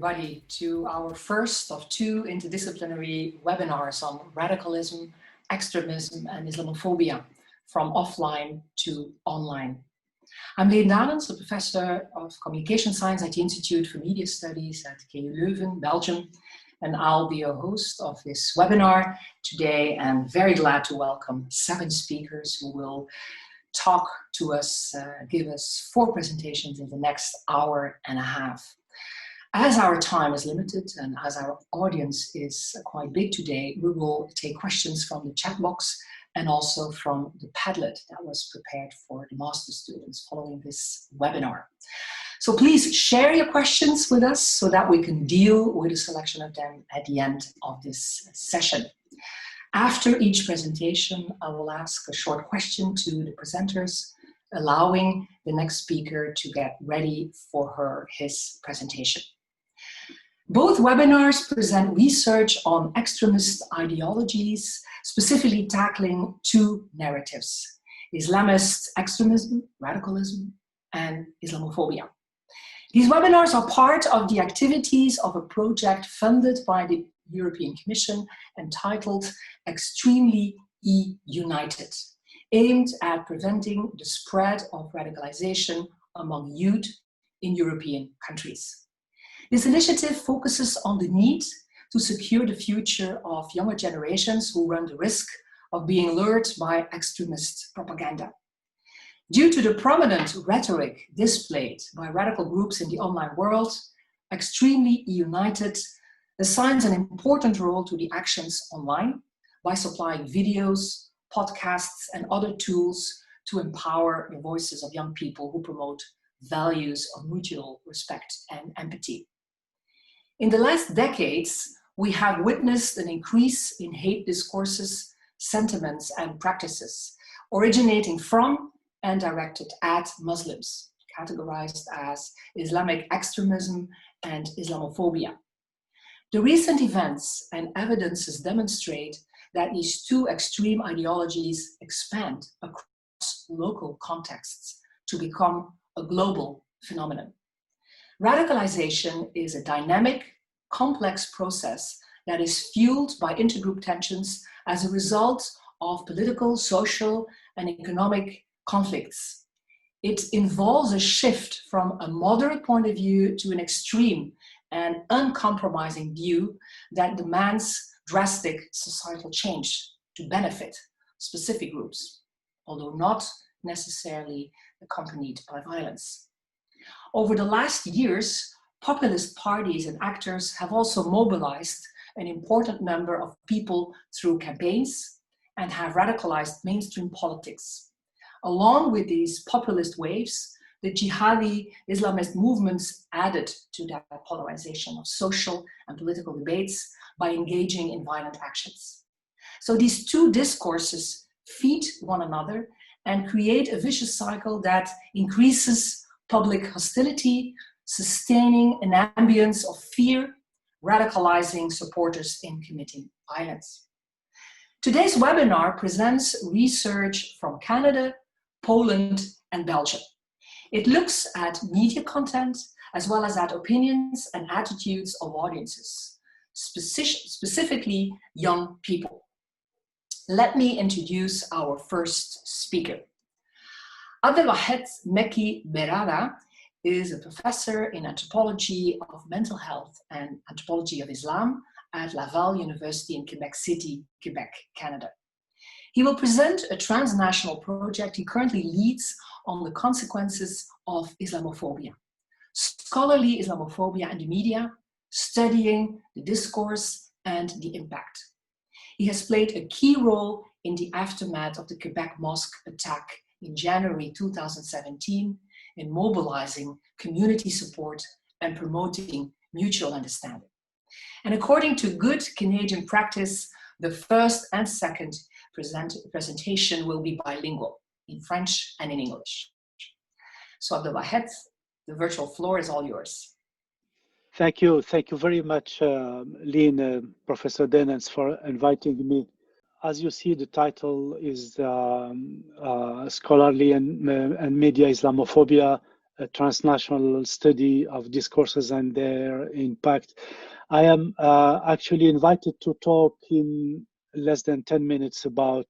everybody to our first of two interdisciplinary webinars on radicalism, extremism, and Islamophobia from offline to online. I'm Leuven, a professor of Communication Science at the Institute for Media Studies at KU Leuven, Belgium, and I'll be your host of this webinar today, and very glad to welcome 7 speakers who will talk to us, give us 4 presentations in the next hour and a half. As our time is limited and as our audience is quite big today, we will take questions from the chat box and also from the Padlet that was prepared for the master students following this webinar. So please share your questions with us so that we can deal with a selection of them at the end of this session. After each presentation, I will ask a short question to the presenters, allowing the next speaker to get ready for his presentation. Both webinars present research on extremist ideologies, specifically tackling 2 narratives: Islamist extremism, radicalism, and Islamophobia. These webinars are part of the activities of a project funded by the European Commission entitled Extremely United, aimed at preventing the spread of radicalization among youth in European countries. This initiative focuses on the need to secure the future of younger generations who run the risk of being lured by extremist propaganda. Due to the prominent rhetoric displayed by radical groups in the online world, Extremely United assigns an important role to the actions online by supplying videos, podcasts, and other tools to empower the voices of young people who promote values of mutual respect and empathy. In the last decades, we have witnessed an increase in hate discourses, sentiments, and practices originating from and directed at Muslims, categorized as Islamic extremism and Islamophobia. The recent events and evidences demonstrate that these 2 extreme ideologies expand across local contexts to become a global phenomenon. Radicalization is a dynamic, complex process that is fueled by intergroup tensions as a result of political, social, and economic conflicts. It involves a shift from a moderate point of view to an extreme and uncompromising view that demands drastic societal change to benefit specific groups, although not necessarily accompanied by violence. Over the last years, populist parties and actors have also mobilized an important number of people through campaigns and have radicalized mainstream politics. Along with these populist waves, the jihadi Islamist movements added to that polarization of social and political debates by engaging in violent actions. So these 2 discourses feed one another and create a vicious cycle that increases public hostility, sustaining an ambience of fear, radicalizing supporters in committing violence. Today's webinar presents research from Canada, Poland, and Belgium. It looks at media content as well as at opinions and attitudes of audiences, specifically young people. Let me introduce our first speaker. Abdelwahed Mekki Berada is a professor in anthropology of mental health and anthropology of Islam at Laval University in Quebec City, Quebec, Canada. He will present a transnational project he currently leads on the consequences of Islamophobia, scholarly Islamophobia in the media, studying the discourse and the impact. He has played a key role in the aftermath of the Quebec mosque attack in January 2017 in mobilizing community support and promoting mutual understanding. And according to good Canadian practice, the first and second presentation will be bilingual in French and in English. So Abdelwahed, the virtual floor is all yours. Thank you very much, Lynn, Professor Denens, for inviting me. As you see, the title is Scholarly and Media Islamophobia, a transnational study of discourses and their impact. I am actually invited to talk in less than 10 minutes about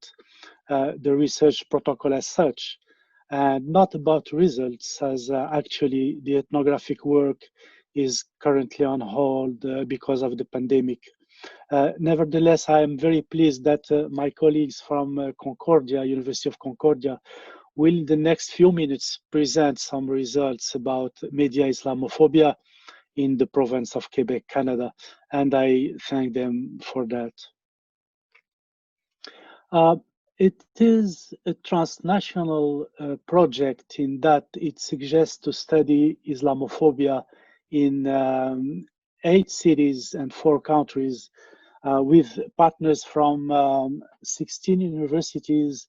the research protocol as such, and not about results, as actually the ethnographic work is currently on hold because of the pandemic. Nevertheless, I am very pleased that my colleagues from Concordia, University of Concordia, will in the next few minutes present some results about media Islamophobia in the province of Quebec, Canada, and I thank them for that. It is a transnational project in that it suggests to study Islamophobia in 8 cities and 4 countries with partners from 16 universities,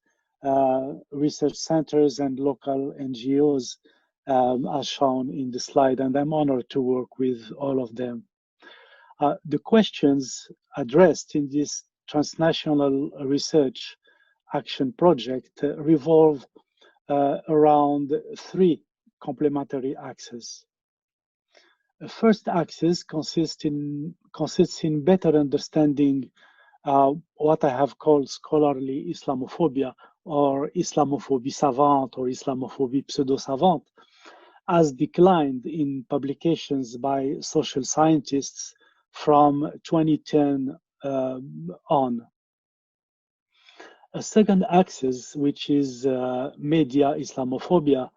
research centers, and local NGOs, as shown in the slide, and I'm honored to work with all of them. The questions addressed in this transnational research action project revolve around 3 complementary axes. The first axis consists in better understanding what I have called scholarly Islamophobia, or Islamophobie savante, or Islamophobie pseudo-savante, as declined in publications by social scientists from 2010 on. A second axis, which is media Islamophobia,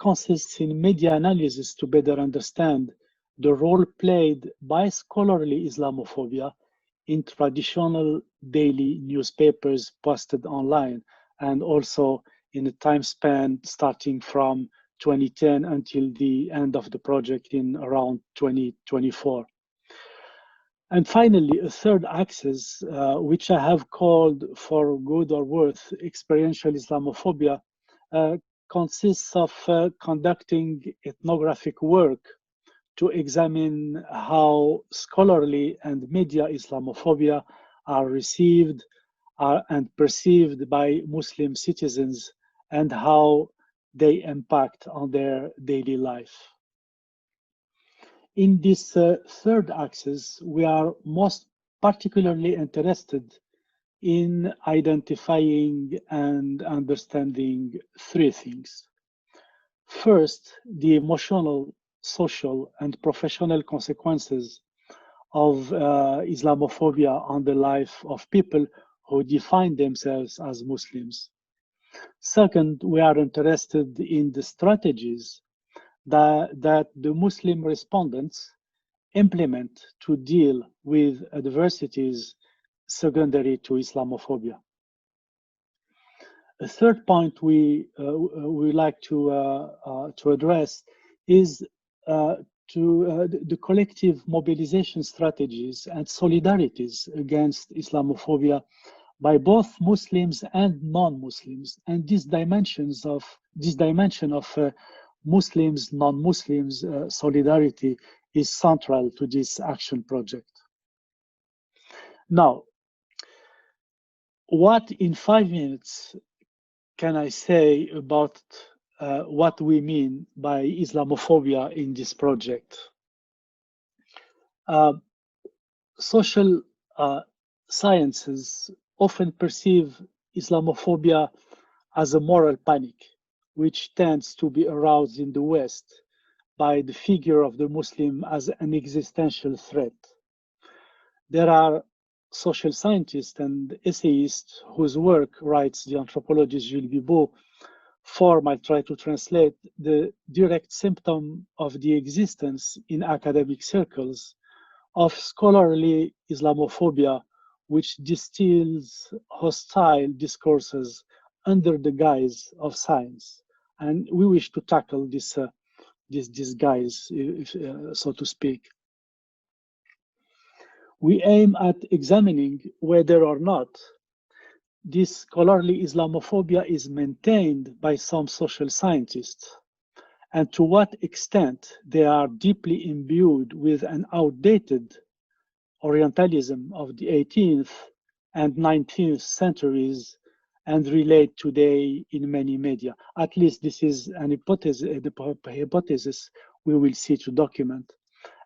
consists in media analysis to better understand the role played by scholarly Islamophobia in traditional daily newspapers posted online, and also in a time span starting from 2010 until the end of the project in around 2024. And finally, a third axis, which I have called, for good or worse, experiential Islamophobia, consists of conducting ethnographic work to examine how scholarly and media Islamophobia are received and perceived by Muslim citizens, and how they impact on their daily life. In this third axis, we are most particularly interested in identifying and understanding 3 things. First, the emotional, social, and professional consequences of Islamophobia on the life of people who define themselves as Muslims. Second, we are interested in the strategies that the Muslim respondents implement to deal with adversities secondary to Islamophobia. A third point we like to address is the collective mobilization strategies and solidarities against Islamophobia by both Muslims and non-Muslims, and this dimension of Muslims, non-Muslims solidarity is central to this action project. Now, what in 5 minutes can I say about what we mean by Islamophobia in this project? Social sciences often perceive Islamophobia as a moral panic, which tends to be aroused in the West by the figure of the Muslim as an existential threat. There are social scientists and essayists whose work, writes the anthropologist Jules Bibeau, form, I try to translate, the direct symptom of the existence in academic circles of scholarly Islamophobia, which distills hostile discourses under the guise of science. And we wish to tackle this guise, so to speak. We aim at examining whether or not this scholarly Islamophobia is maintained by some social scientists, and to what extent they are deeply imbued with an outdated Orientalism of the 18th and 19th centuries and relate today in many media. At least this is an hypothesis, the hypothesis we will see to document.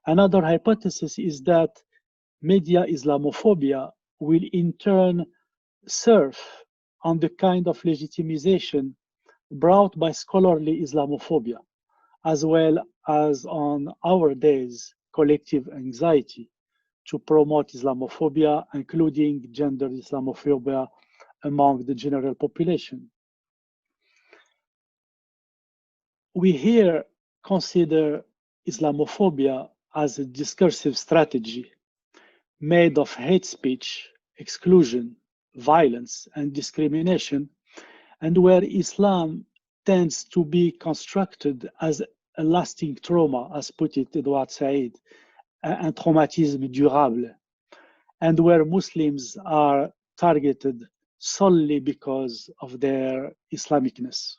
Another hypothesis is that media Islamophobia will in turn surf on the kind of legitimization brought by scholarly Islamophobia, as well as on our days collective anxiety to promote Islamophobia, including gender Islamophobia among the general population. We here consider Islamophobia as a discursive strategy made of hate speech, exclusion, violence, and discrimination, and where Islam tends to be constructed as a lasting trauma, as put it Edouard Said, un traumatisme durable, and where Muslims are targeted solely because of their Islamicness.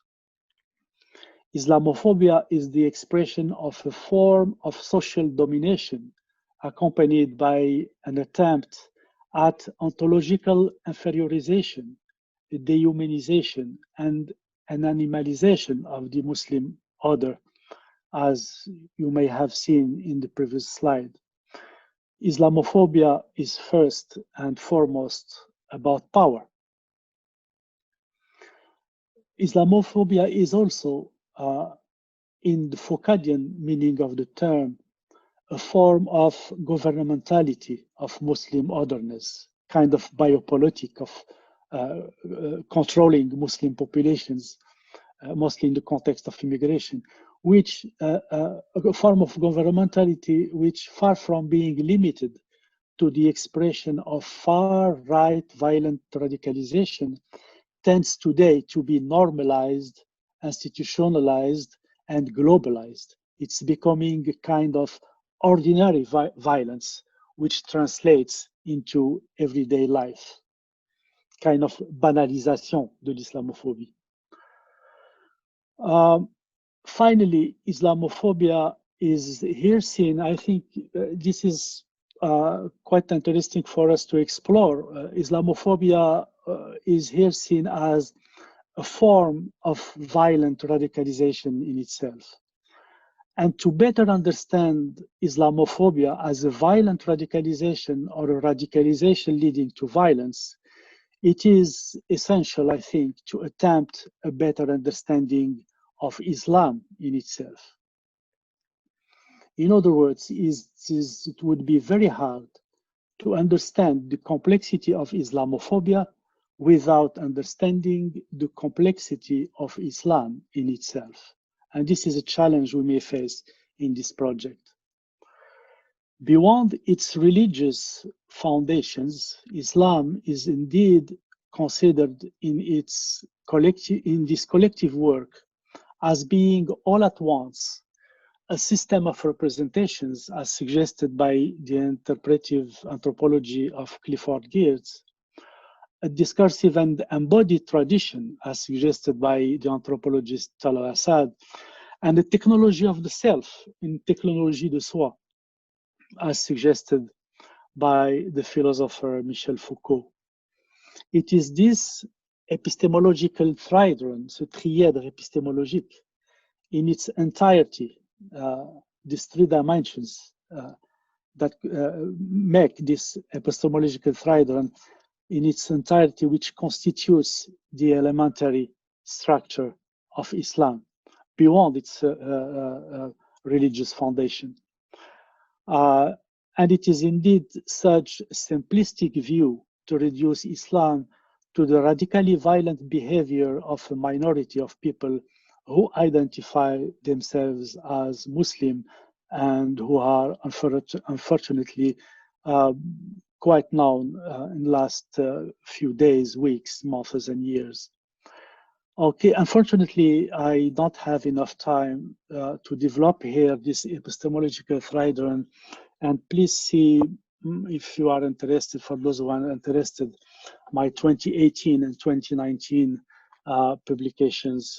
Islamophobia is the expression of a form of social domination accompanied by an attempt at ontological inferiorization, dehumanization, and an animalization of the Muslim order, as you may have seen in the previous slide. Islamophobia is first and foremost about power. Islamophobia is also, in the Foucauldian meaning of the term, a form of governmentality of Muslim otherness, kind of biopolitic of controlling Muslim populations, mostly in the context of immigration, which a form of governmentality which, far from being limited to the expression of far-right violent radicalization, tends today to be normalized, institutionalized, and globalized. It's becoming a kind of ordinary violence, which translates into everyday life, kind of banalisation de l'islamophobie. Finally, Islamophobia is here seen, I think this is quite interesting for us to explore. Islamophobia is here seen as a form of violent radicalization in itself. And to better understand Islamophobia as a violent radicalization or a radicalization leading to violence, it is essential, I think, to attempt a better understanding of Islam in itself. In other words, it would be very hard to understand the complexity of Islamophobia without understanding the complexity of Islam in itself. And this is a challenge we may face in this project. Beyond its religious foundations, Islam is indeed considered in this collective work as being all at once a system of representations as suggested by the interpretive anthropology of Clifford Geertz, a discursive and embodied tradition as suggested by the anthropologist Talal Assad, and a technology of the self, in technologie de soi, as suggested by the philosopher Michel Foucault. It is this epistemological trident, ce trièdre épistémologique, in its entirety, these three dimensions that make this epistemological trident in its entirety, which constitutes the elementary structure of Islam, beyond its religious foundation. And it is indeed such a simplistic view to reduce Islam to the radically violent behavior of a minority of people who identify themselves as Muslim and who are unfortunately quite known in the last few days, weeks, months, and years. Okay, unfortunately, I don't have enough time to develop here this epistemological trident, and please see, if you are interested, for those who are interested, my 2018 and 2019 publications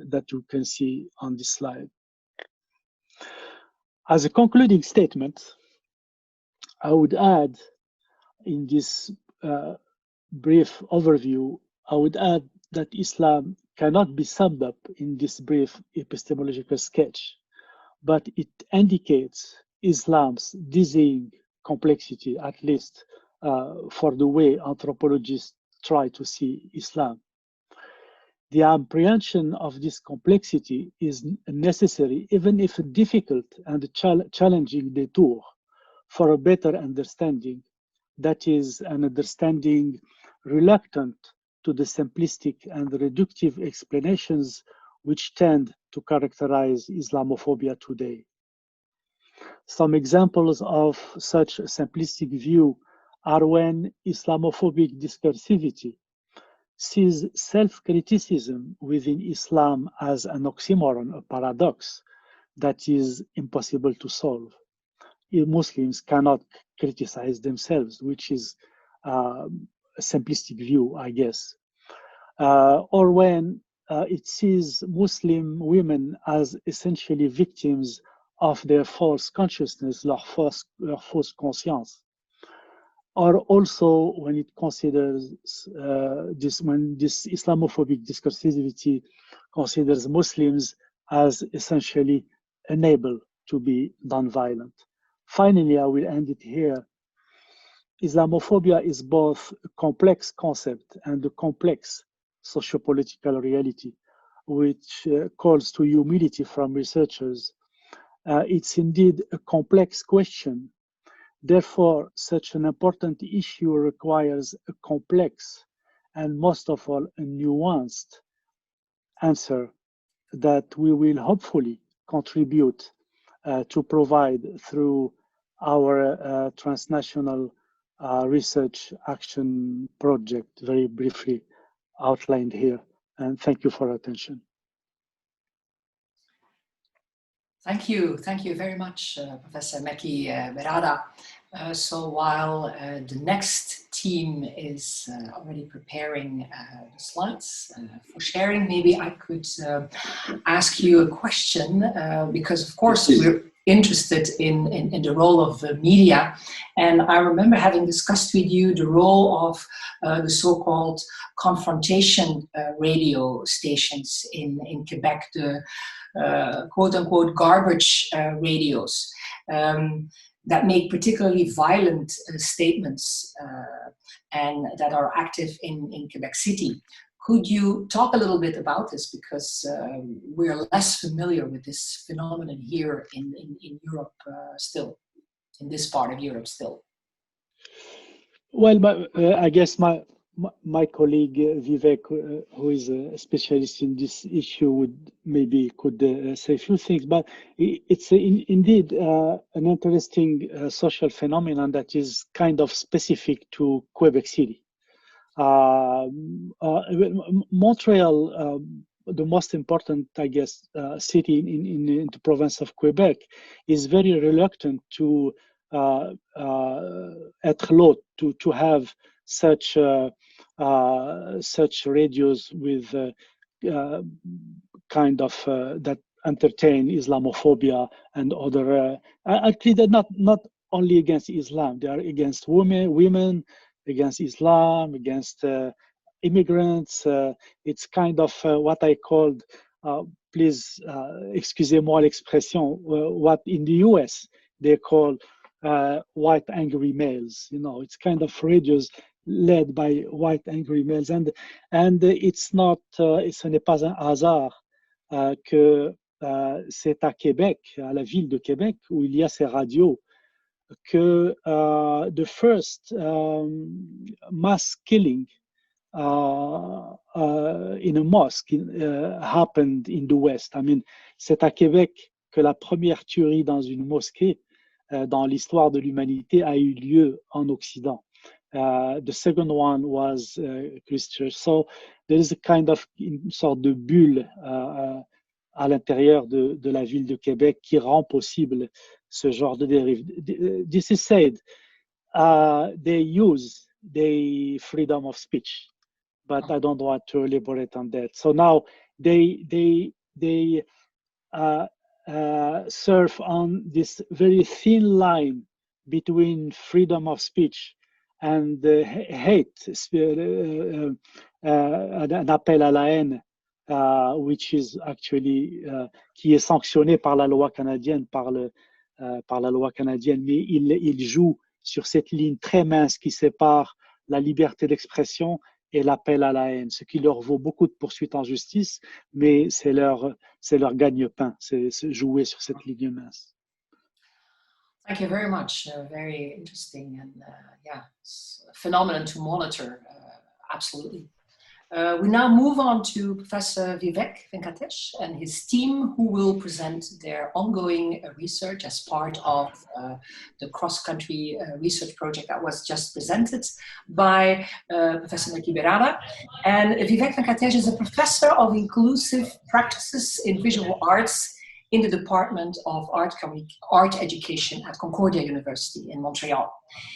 that you can see on this slide. As a concluding statement, I would add in this brief overview I would add that Islam cannot be summed up in this brief epistemological sketch, but it indicates Islam's dizzying complexity, at least for the way anthropologists try to see Islam. The apprehension of this complexity is necessary, even if a difficult and challenging detour, for a better understanding, that is, an understanding reluctant to the simplistic and reductive explanations which tend to characterize Islamophobia today. Some examples of such a simplistic view are when Islamophobic discursivity sees self-criticism within Islam as an oxymoron, a paradox that is impossible to solve. Muslims cannot criticize themselves, which is a simplistic view, I guess. Or when it sees Muslim women as essentially victims of their false consciousness, leur fausse conscience. Or also when it considers when this Islamophobic discursivity considers Muslims as essentially unable to be nonviolent. Finally, I will end it here. Islamophobia is both a complex concept and a complex sociopolitical reality, which calls to humility from researchers. It's indeed a complex question. Therefore, such an important issue requires a complex and most of all a nuanced answer that we will hopefully contribute to provide through our transnational research action project, very briefly outlined here. And thank you for your attention. Thank you very much, Professor Meki Berada. So while the next team is already preparing the slides for sharing, maybe I could ask you a question, because of course we're interested in the role of the media. And I remember having discussed with you the role of the so-called confrontation radio stations in Quebec, the quote-unquote garbage radios that make particularly violent statements and that are active in Quebec City. Could you talk a little bit about this, because we're less familiar with this phenomenon here in Europe still, in this part of Europe still? Well, I guess my colleague Vivek, who is a specialist in this issue, could say a few things. But it's indeed an interesting social phenomenon that is kind of specific to Quebec City. Montreal, the most important, I guess, city in the province of Quebec, is very reluctant to être l'autre, to have such radios with kind of that entertain Islamophobia and other. Actually, they're not only against Islam; they are against women, against Islam, against immigrants. It's kind of what I called, please excusez-moi l'expression, what in the US they call white angry males. You know, it's kind of radios led by white angry males, and it's not, ce n'est pas un hasard que c'est à Québec, à la ville de Québec, où il y a ces radios, que the first mass killing in a mosque happened in the West. I mean, c'est à Québec que la première tuerie dans une mosquée dans l'histoire de l'humanité a eu lieu en Occident. The second one was Christchurch. So there is a kind of sorte de bulle à l'intérieur de la ville de Québec qui rend possible ce genre de dérive. This is said, they use the freedom of speech, but I don't want to elaborate on that. So now they surf on this very thin line between freedom of speech and hate, un appel à la haine, which is actually qui est sanctionné par la loi canadienne, par la loi canadienne, mais il joue sur cette ligne très mince qui sépare la liberté d'expression et l'appel à la haine, ce qui leur vaut beaucoup de poursuites en justice, mais c'est leur gagne-pain, c'est jouer sur cette ligne mince. Thank you very much. Very interesting and yeah, it's a phenomenon to monitor, absolutely. We now move on to Professor Vivek Venkatesh and his team, who will present their ongoing research as part of the cross-country research project that was just presented by Professor Naki Berada. And Vivek Venkatesh is a professor of inclusive practices in visual arts in the Department of Art Education at Concordia University in Montreal.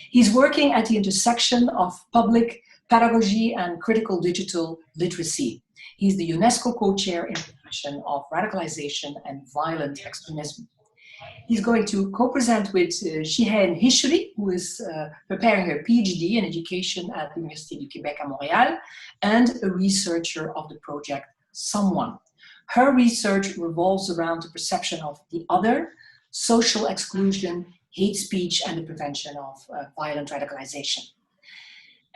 He's working at the intersection of public pedagogy and critical digital literacy. He's the UNESCO co-chair in the Profession of Radicalization and Violent Extremism. He's going to co-present with Shihen Hishri, who is preparing her PhD in education at the Université du Québec à Montréal, and a researcher of the project Someone. Her research revolves around the perception of the other, social exclusion, hate speech, and the prevention of violent radicalization.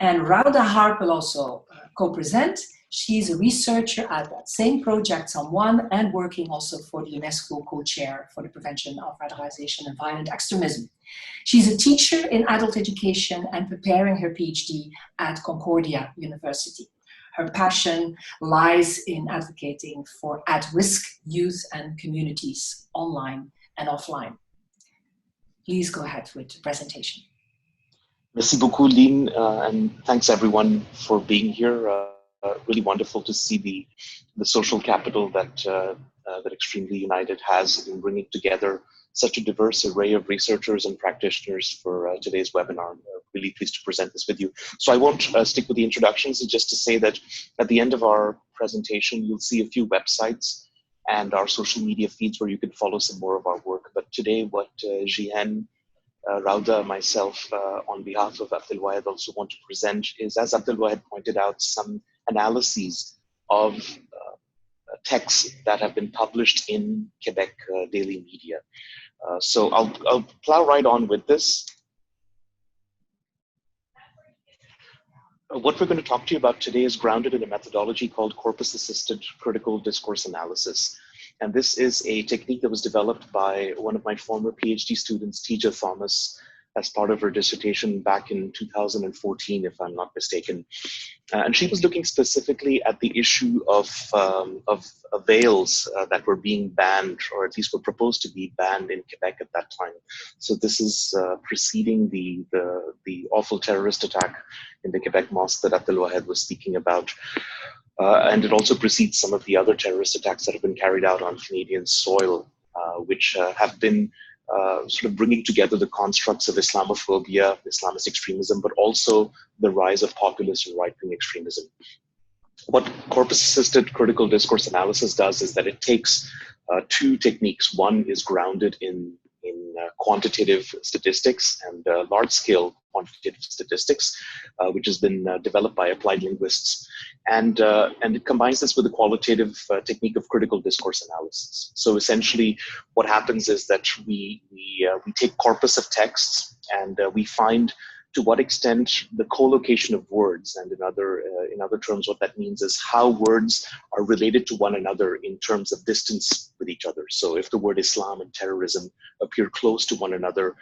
And Rauda Harp will also co-present. She's a researcher at that same project, Someone, and working also for the UNESCO co-chair for the prevention of radicalization and violent extremism. She's a teacher in adult education and preparing her PhD at Concordia University. Her passion lies in advocating for at-risk youth and communities, online and offline. Please go ahead with the presentation. Merci beaucoup, Lynn, and thanks everyone for being here. Really wonderful to see the social capital that Extremely United has in bringing together such a diverse array of researchers and practitioners for today's webinar. I'm really pleased to present this with you. So I won't stick with the introductions, just to say that at the end of our presentation, you'll see a few websites and our social media feeds where you can follow some more of our work. But today, what Jihen, Rauda, myself, on behalf of Abdelwahed also want to present is, as Abdelwahed pointed out, some analyses of texts that have been published in Quebec daily media. So I'll plow right on with this. What we're going to talk to you about today is grounded in a methodology called corpus-assisted critical discourse analysis. And this is a technique that was developed by one of my former PhD students, Tija Thomas, as part of her dissertation back in 2014, if I'm not mistaken. And she was looking specifically at the issue of veils that were being banned, or at least were proposed to be banned in Quebec at that time. So this is preceding the awful terrorist attack in the Quebec mosque that Abdelwahed was speaking about. And it also precedes some of the other terrorist attacks that have been carried out on Canadian soil, which have been sort of bringing together the constructs of Islamophobia, Islamist extremism, but also the rise of populist and right-wing extremism. What corpus-assisted critical discourse analysis does is that it takes two techniques. One is grounded in quantitative statistics and large-scale quantitative statistics, which has been developed by applied linguists, and it combines this with a qualitative technique of critical discourse analysis. So essentially, what happens is that we take corpus of texts and we find to what extent the co-location of words, and in other terms, what that means is how words are related to one another in terms of distance with each other. So if the word Islam and terrorism appear close to one another,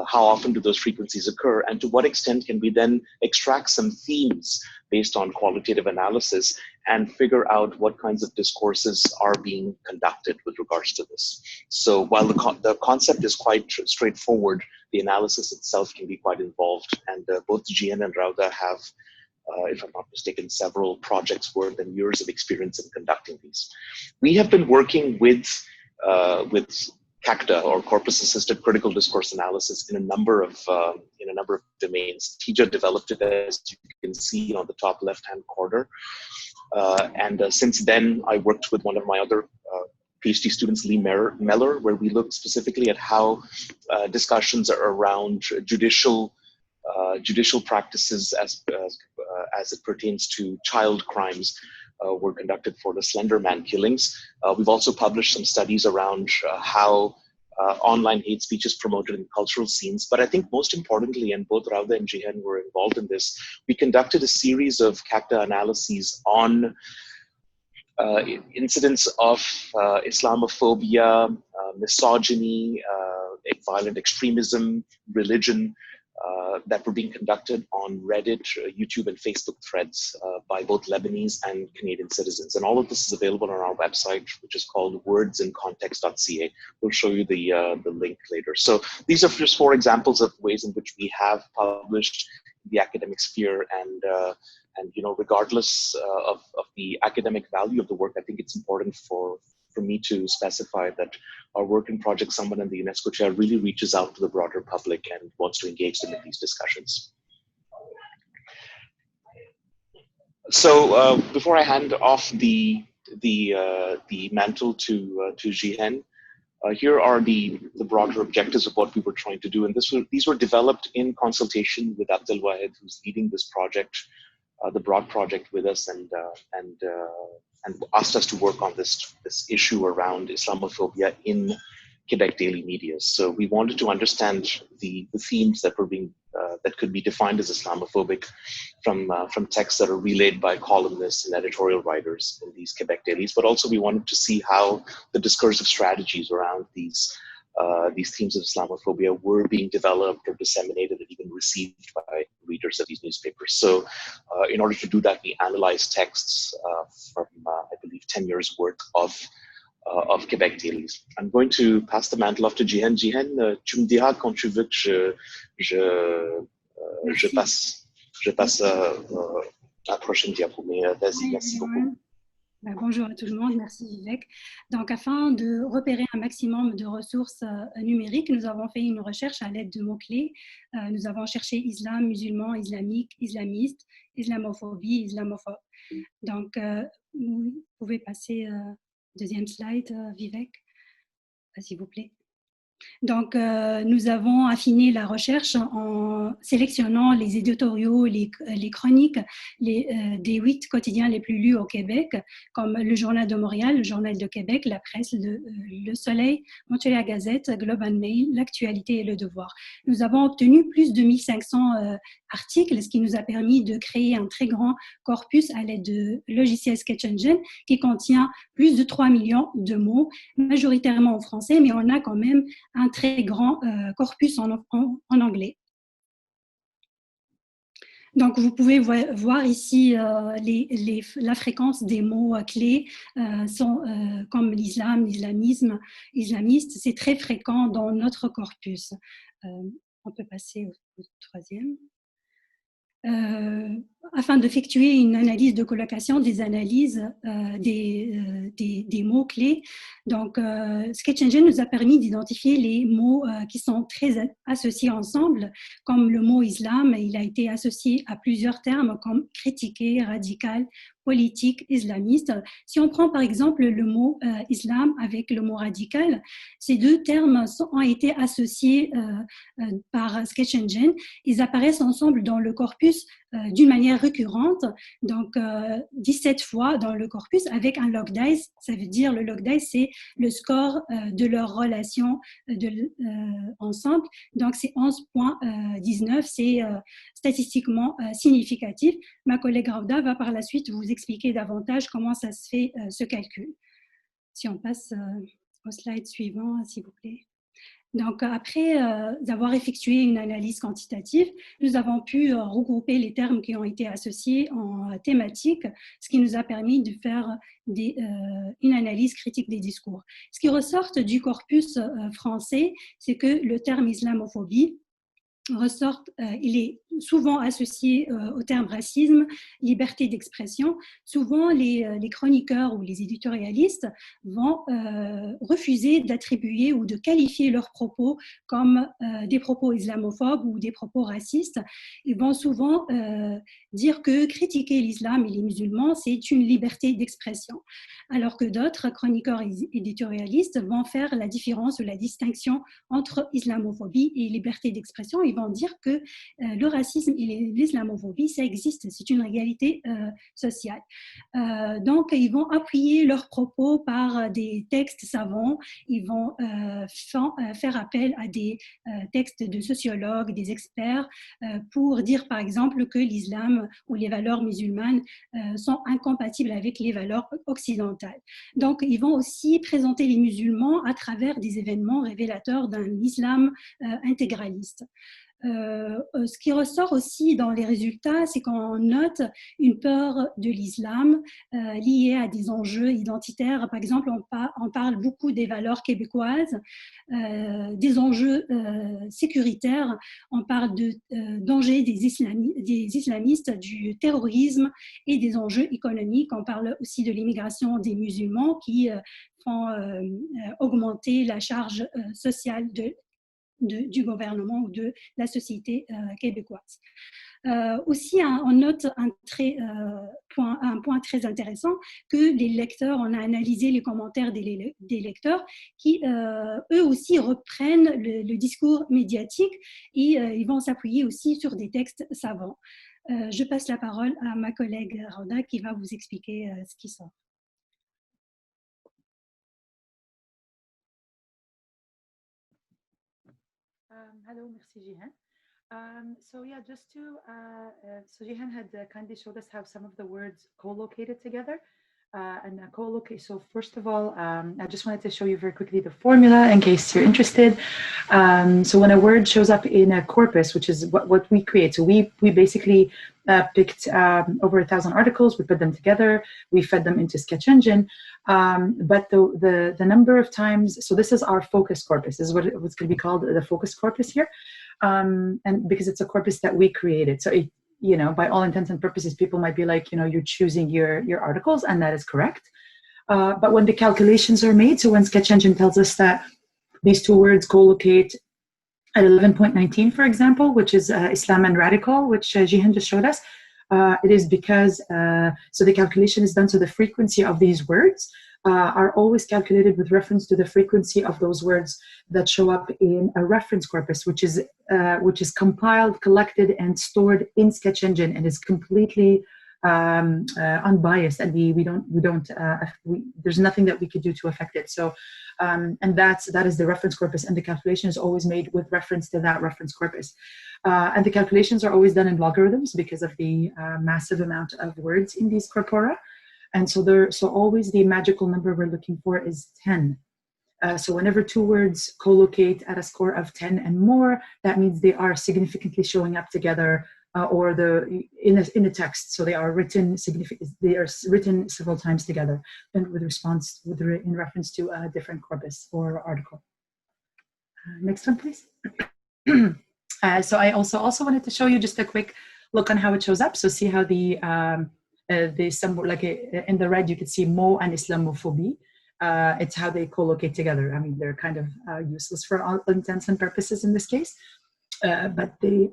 how often do those frequencies occur, and to what extent can we then extract some themes based on qualitative analysis and figure out what kinds of discourses are being conducted with regards to this. So while the concept is quite straightforward, the analysis itself can be quite involved, and both Jihen and Rauda have, if I'm not mistaken, several projects worth and years of experience in conducting these. We have been working with CACTA, or corpus-assisted critical discourse analysis, in a number of domains. Tija developed it, as you can see on the top left-hand corner, and since then I worked with one of my other PhD students, Lee Meller, where we looked specifically at how discussions around judicial judicial practices as it pertains to child crimes were conducted for the Slender Man killings. We've also published some studies around how online hate speech is promoted in cultural scenes. But I think most importantly, and both Rauda and Jihan were involved in this, we conducted a series of CACTA analyses on incidents of Islamophobia, misogyny, violent extremism, religion, that were being conducted on Reddit, YouTube, and Facebook threads by both Lebanese and Canadian citizens. And all of this is available on our website, which is called wordsincontext.ca. We'll show you the link later. So these are just 4 examples of ways in which we have published in the academic sphere, and you know, regardless of the academic value of the work, I think it's important for me to specify that our work in Project Someone and the UNESCO Chair really reaches out to the broader public and wants to engage them in these discussions. So before I hand off the mantle to Jihen, here are the broader objectives of what we were trying to do, and these were developed in consultation with Abdel Wahed, who's leading this project, the broad project with us, and asked us to work on this issue around Islamophobia in Quebec daily media. So we wanted to understand the themes that were being that could be defined as Islamophobic from texts that are relayed by columnists and editorial writers in these Quebec dailies. But also we wanted to see how the discursive strategies around these themes of Islamophobia were being developed or disseminated and even received by readers of these newspapers. So in order to do that, we analyzed texts from, I believe, 10 years worth of Quebec dailies. I'm going to pass the mantle off to Jihen. Jihen, tu me diras quand tu veux que je passe la prochaine diapo, mais vas-y, merci beaucoup. Bonjour à tout le monde, merci Vivek. Donc, afin de repérer un maximum de ressources numériques, nous avons fait une recherche à l'aide de mots-clés. Nous avons cherché islam, musulman, islamique, islamiste, islamophobie, islamophobe. Donc, vous pouvez passer deuxième slide, Vivek, s'il vous plaît. Donc, nous avons affiné la recherche en sélectionnant les éditoriaux, les chroniques des 8 quotidiens les plus lus au Québec, comme le Journal de Montréal, le Journal de Québec, la Presse, le Soleil, Montréal Gazette, Globe and Mail, l'Actualité et le Devoir. Nous avons obtenu plus de 1500 articles, ce qui nous a permis de créer un très grand corpus à l'aide de logiciel Sketch Engine qui contient plus de 3 millions de mots, majoritairement en français, mais on a quand même un très grand corpus en anglais. Donc, vous pouvez voir ici la fréquence des mots clés comme l'islam, l'islamisme, islamiste. C'est très fréquent dans notre corpus. On peut passer au troisième. Afin d'effectuer une analyse de colocation des analyses des mots-clés. Donc, Sketch Engine nous a permis d'identifier les mots qui sont très associés ensemble, comme le mot islam, il a été associé à plusieurs termes comme critiqué, radical, politique, islamiste. Si on prend par exemple le mot islam avec le mot radical, ces 2 termes ont été associés par Sketch Engine. Ils apparaissent ensemble dans le corpus d'une manière récurrente, donc 17 fois dans le corpus avec un log dice. Ça veut dire le log dice, c'est le score de leur relation ensemble. Donc c'est 11.19, c'est statistiquement significatif. Ma collègue Rauda va par la suite vous expliquer davantage comment ça se fait ce calcul. Si on passe au slide suivant, s'il vous plaît. Donc, après avoir effectué une analyse quantitative, nous avons pu regrouper les termes qui ont été associés en thématiques, ce qui nous a permis de faire une analyse critique des discours. Ce qui ressort du corpus français, c'est que le terme islamophobie il est souvent associé au terme racisme, liberté d'expression. Souvent, les chroniqueurs ou les éditorialistes vont refuser d'attribuer ou de qualifier leurs propos comme des propos islamophobes ou des propos racistes. Ils vont souvent dire que critiquer l'islam et les musulmans, c'est une liberté d'expression. Alors que d'autres chroniqueurs éditorialistes vont faire la différence ou la distinction entre islamophobie et liberté d'expression. Ils vont dire que le racisme et l'islamophobie, ça existe, c'est une réalité sociale. Donc, ils vont appuyer leurs propos par des textes savants, ils vont faire appel à des textes de sociologues, des experts, pour dire par exemple que l'islam ou les valeurs musulmanes sont incompatibles avec les valeurs occidentales. Donc, ils vont aussi présenter les musulmans à travers des événements révélateurs d'un islam intégraliste. Ce qui ressort aussi dans les résultats, c'est qu'on note une peur de l'islam liée à des enjeux identitaires. Par exemple, on parle beaucoup des valeurs québécoises, des enjeux sécuritaires, on parle de dangers des islamistes, du terrorisme et des enjeux économiques. On parle aussi de l'immigration des musulmans qui font augmenter la charge sociale du gouvernement ou de la société québécoise. Aussi, on note un point très intéressant, que les lecteurs, on a analysé les commentaires des lecteurs qui, eux aussi, reprennent le discours médiatique et ils vont s'appuyer aussi sur des textes savants. Je passe la parole à ma collègue Rhoda qui va vous expliquer ce qui sort. Hello, merci Jihan. So yeah, just to, so Jihan had kindly showed us how some of the words co-located together. So first of all, I just wanted to show you very quickly the formula in case you're interested. So when a word shows up in a corpus, which is what we create, so we basically picked over 1,000 articles, we put them together, we fed them into Sketch Engine, but the number of times, so this is our focus corpus, this is what's going to be called the focus corpus here, and because it's a corpus that we created, so it, you know, by all intents and purposes, people might be like, you know, you're choosing your articles, and that is correct. But when the calculations are made, so when Sketch Engine tells us that these two words co-locate at 11.19, for example, which is Islam and radical, which Jihan just showed us, it is because, so the calculation is done, so the frequency of these words are always calculated with reference to the frequency of those words that show up in a reference corpus, which is compiled, collected, and stored in Sketch Engine, and is completely unbiased, and there's nothing that we could do to affect it. So, and that is the reference corpus, and the calculation is always made with reference to that reference corpus. And the calculations are always done in logarithms because of the massive amount of words in these corpora. And so always the magical number we're looking for is 10. So whenever two words co-locate at a score of 10 and more, that means they are significantly showing up together, or in a text. So they are written several times together, and in reference to a different corpus or article. Next one, please. So I also wanted to show you just a quick look on how it shows up. So see how in the red you could see Mo and Islamophobia. It's how they co-locate together. I mean, they're kind of useless for all intents and purposes in this case. But they,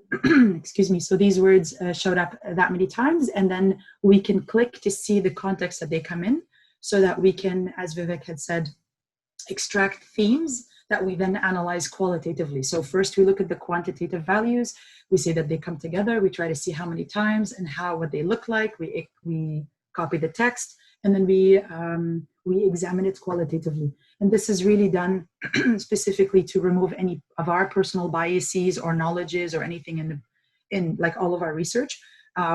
excuse me, so these words showed up that many times, and then we can click to see the context that they come in, so that we can, as Vivek had said, extract themes that we then analyze qualitatively. So first we look at the quantitative values, we say that they come together, we try to see how many times and what they look like, we copy the text, and then we examine it qualitatively. And this is really done specifically to remove any of our personal biases or knowledges or anything in like all of our research.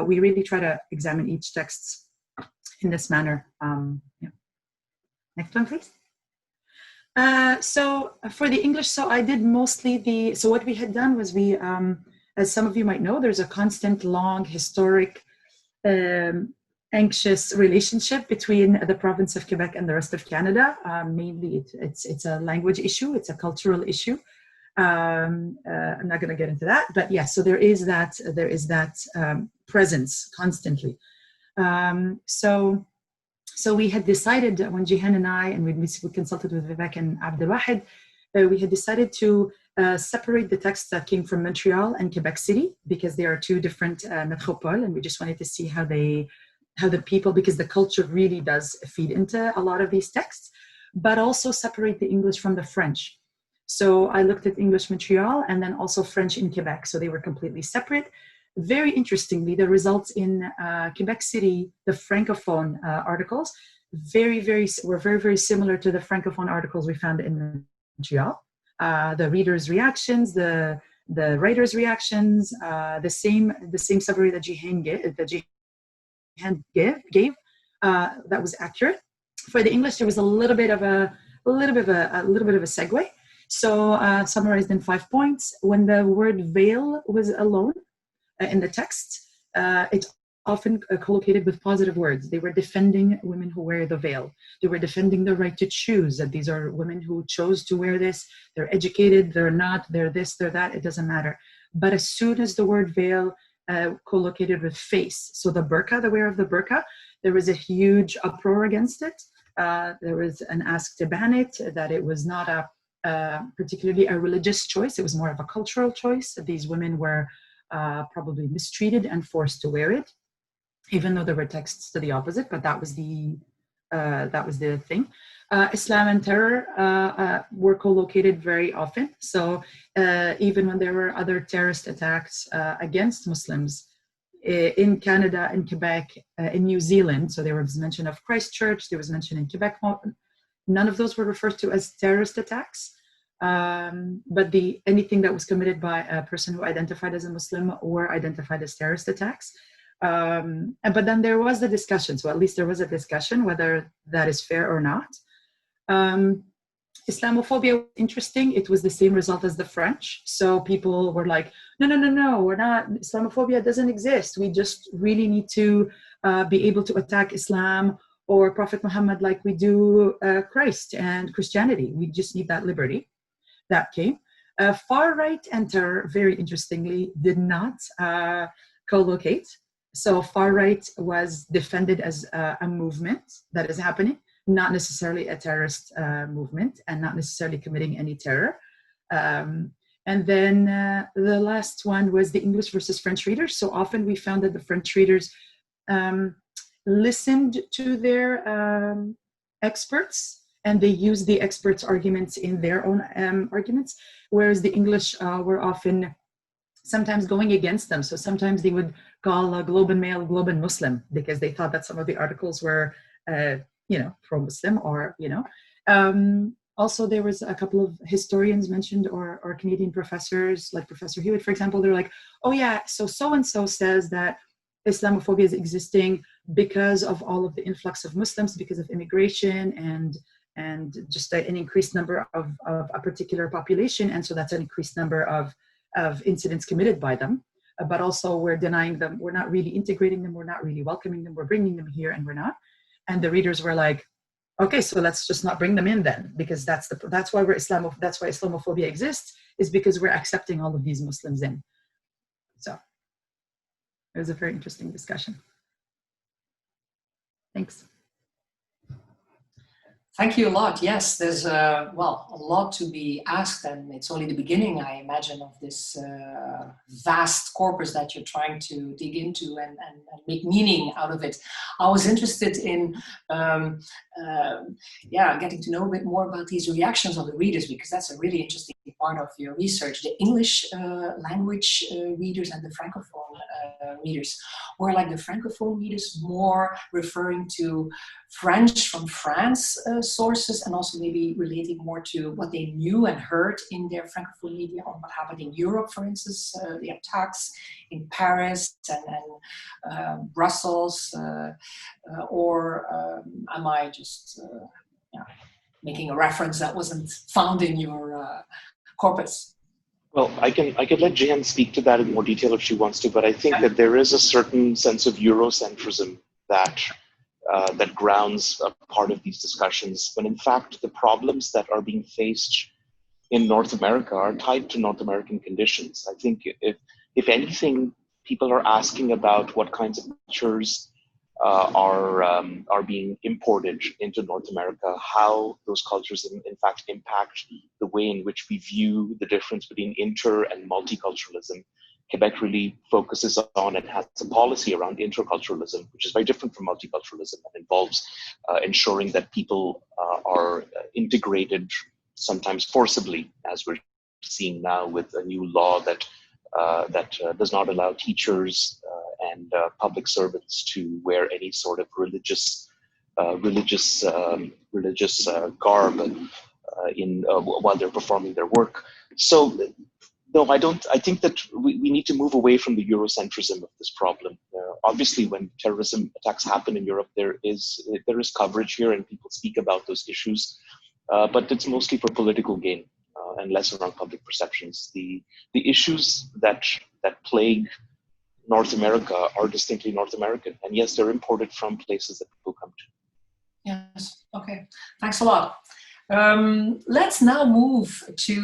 We really try to examine each text in this manner. Yeah. Next one, please. So for the English, so I did mostly so what we had done was we, as some of you might know, there's a constant, long, historic, anxious relationship between the province of Quebec and the rest of Canada. Mainly it's a language issue, it's a cultural issue. I'm not going to get into that, but yeah, so there is that presence constantly. So we had decided when Jihan and I, and we consulted with Vivek and Abdelwahid, we had decided to separate the texts that came from Montreal and Quebec City, because they are two different metropoles, and we just wanted to see how the people, because the culture really does feed into a lot of these texts, but also separate the English from the French. So I looked at English Montreal and then also French in Quebec. So they were completely separate. Very interestingly, the results in Quebec City, the Francophone articles, were very similar to the Francophone articles we found in Montreal. The readers' reactions, the writers' reactions, the same summary that Jihan gave, that was accurate. For the English, there was a little bit of a segue. So summarized in 5 points. When the word veil was alone in the text, it's often collocated with positive words. They were defending women who wear the veil. They were defending the right to choose, that these are women who chose to wear this. They're educated, they're not, they're this, they're that, it doesn't matter. But as soon as the word veil collocated with face, so the burqa, the wear of the burqa, there was a huge uproar against it. There was an ask to ban it, that it was not particularly a religious choice, it was more of a cultural choice. These women were probably mistreated and forced to wear it, even though there were texts to the opposite, but that was the thing. Islam and terror were co-located very often. So even when there were other terrorist attacks against Muslims in Canada, in Quebec, in New Zealand, so there was mention of Christchurch, there was mention in Quebec, none of those were referred to as terrorist attacks. But anything that was committed by a person who identified as a Muslim were identified as terrorist attacks. But then there was the discussion, so at least there was a discussion whether that is fair or not. Islamophobia was interesting. It was the same result as the French. So people were like, no, we're not, Islamophobia doesn't exist. We just really need to be able to attack Islam or Prophet Muhammad like we do Christ and Christianity. We just need that liberty. That came. Far right and terror, very interestingly, did not co-locate. So far right was defended as a movement that is happening, not necessarily a terrorist movement and not necessarily committing any terror. And then the last one was the English versus French readers. So often we found that the French readers listened to their experts and they used the experts' arguments in their own arguments, whereas the English were often sometimes going against them. So sometimes they would call a Globe and Mail Globe and Muslim because they thought that some of the articles were, pro-Muslim or, Also, there was a couple of historians mentioned or Canadian professors, like Professor Hewitt, for example, they're like, oh yeah, so-and-so says that Islamophobia is existing because of all of the influx of Muslims, because of immigration and just an increased number of a particular population. And so that's an increased number of incidents committed by them. But also we're denying them. We're not really integrating them. We're not really welcoming them. We're bringing them here and we're not. And the readers were like, okay, so let's just not bring them in then, because that's why Islamophobia exists, is because we're accepting all of these Muslims in. So it was a very interesting discussion. Thanks. Thank you a lot. Yes, there's a lot to be asked, and it's only the beginning, I imagine, of this vast corpus that you're trying to dig into and make meaning out of it. I was interested in getting to know a bit more about these reactions of the readers, because that's a really interesting part of your research. The English language readers and the Francophone readers. Were like the Francophone readers more referring to French from France sources, and also maybe relating more to what they knew and heard in their Francophone media on what happened in Europe, for instance, the attacks in Paris and Brussels, or am I just making a reference that wasn't found in your corpus? Well, I can let Jihan speak to that in more detail if she wants to, but I think that there is a certain sense of Eurocentrism that that grounds a part of these discussions, when in fact the problems that are being faced in North America are tied to North American conditions. I think if anything, people are asking about what kinds of cultures are being imported into North America, how those cultures in fact impact the way in which we view the difference between inter and multiculturalism. Quebec really focuses on and has a policy around interculturalism, which is very different from multiculturalism and involves ensuring that people are integrated sometimes forcibly, as we're seeing now with a new law that does not allow teachers and public servants to wear any sort of religious garb while they're performing their work. So, no, I don't. I think that we need to move away from the Eurocentrism of this problem. Obviously, when terrorism attacks happen in Europe, there is coverage here, and people speak about those issues, but it's mostly for political gain and less around public perceptions. The issues that plague North America are distinctly North American, and yes, they're imported from places that people come to. Yes. Okay. Thanks a lot. Let's now move to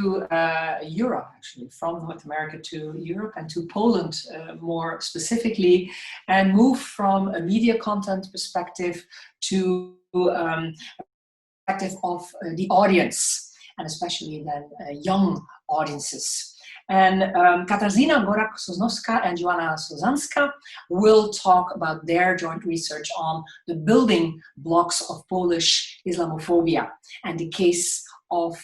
Europe, actually, from North America to Europe and to Poland more specifically, and move from a media content perspective to a perspective of the audience, and especially then young audiences. And Katarzyna Gorak-Sosnowska and Joanna Sozanska will talk about their joint research on the building blocks of Polish Islamophobia and the case of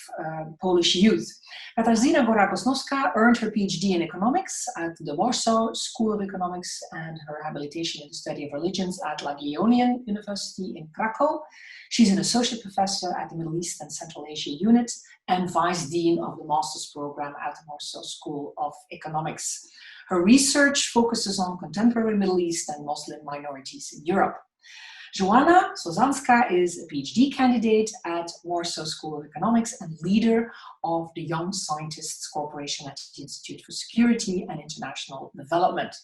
Polish youth. Katarzyna Gorak-Sosnowska earned her PhD in economics at the Warsaw School of Economics and her habilitation in the study of religions at Jagiellonian University in Krakow. She's an associate professor at the Middle East and Central Asia Unit and vice dean of the master's program at the Warsaw School of Economics. Her research focuses on contemporary Middle East and Muslim minorities in Europe. Joanna Sozanska is a PhD candidate at Warsaw School of Economics and leader of the Young Scientists Corporation at the Institute for Security and International Development.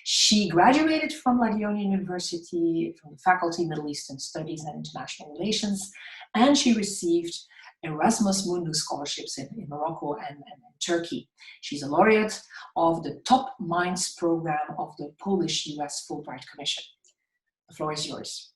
She graduated from Jagiellonian University from the Faculty of Middle Eastern Studies and International Relations, and she received Erasmus Mundus scholarships in Morocco and Turkey. She's a laureate of the Top Minds program of the Polish-US Fulbright Commission. The floor is yours.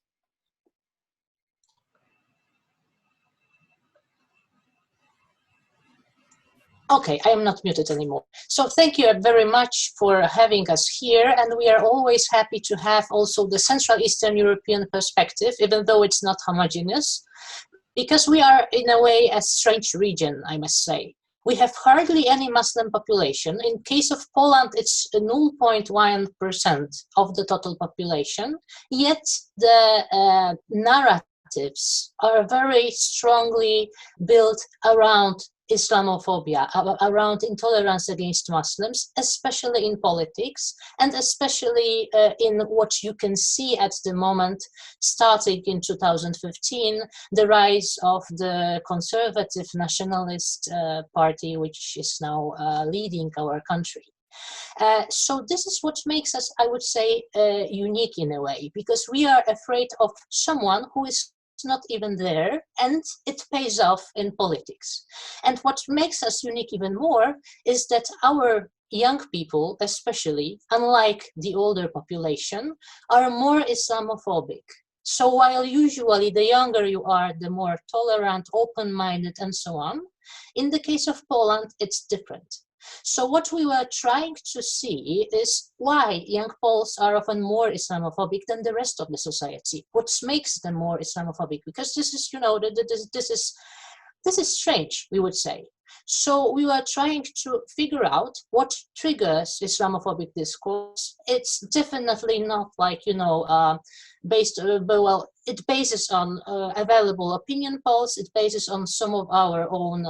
Okay, I am not muted anymore. So thank you very much for having us here, and we are always happy to have also the Central Eastern European perspective, even though it's not homogeneous, because we are in a way a strange region, I must say. We have hardly any Muslim population. In case of Poland, it's 0.1% of the total population, yet the narratives are very strongly built around Islamophobia, around intolerance against Muslims, especially in politics, and especially in what you can see at the moment, starting in 2015, the rise of the conservative nationalist party, which is now leading our country. So this is what makes us, I would say, unique in a way, because we are afraid of someone who is not even there, and it pays off in politics. And what makes us unique even more is that our young people, especially, unlike the older population, are more Islamophobic. So while usually the younger you are, the more tolerant, open-minded, and so on, in the case of Poland, it's different. So what we were trying to see is why young Poles are often more Islamophobic than the rest of the society. What makes them more Islamophobic? Because this is, you know, this is strange, we would say. So we were trying to figure out what triggers Islamophobic discourse. It's definitely not like, you know, it bases on available opinion polls, it bases on some of our own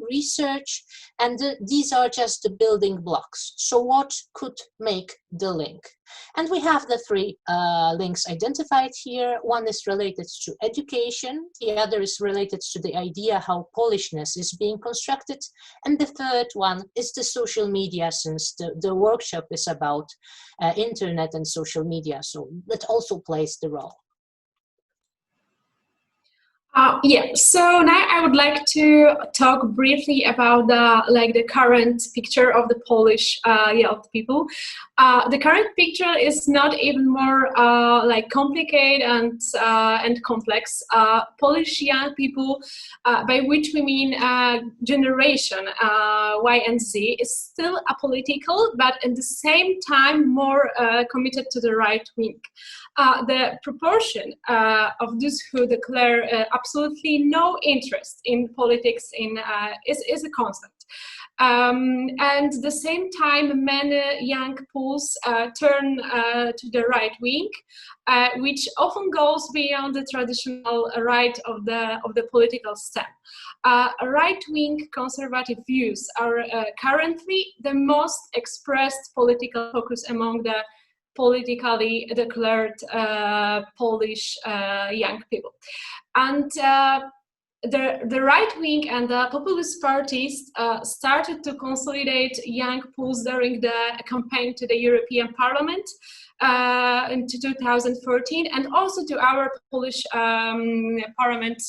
research, and these are just the building blocks. So what could make the link? And we have the three links identified here. One is related to education, the other is related to the idea how Polishness is being constructed, and the third one is the social media, since the workshop is about internet and social media, so that also plays the role. Yeah, so now I would like to talk briefly about the current picture of the Polish young people. The current picture is not even more complicated and complex. Polish young people, by which we mean generation Y and Z, is still apolitical, but at the same time more committed to the right wing. The proportion of those who declare absolutely no interest in politics is a constant. And at the same time, many young Poles turn to the right wing, which often goes beyond the traditional right of the political stem. Right-wing conservative views are currently the most expressed political focus among the politically declared Polish young people. And the right wing and the populist parties started to consolidate young Poles during the campaign to the European Parliament in 2014, and also to our Polish Parliament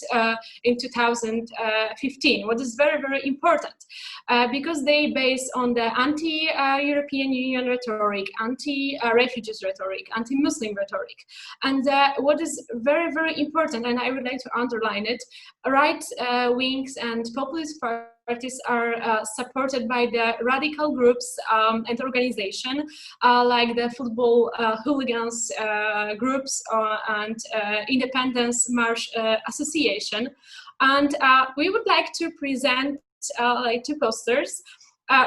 in 2015. What is very, very important, because they base on the anti-European Union rhetoric, anti-refugees rhetoric, anti-Muslim rhetoric. And what is very, very important, and I would like to underline it, right wings and populist parties are supported by the radical groups and organizations like the football hooligans groups and Independence March Association. And we would like to present like two posters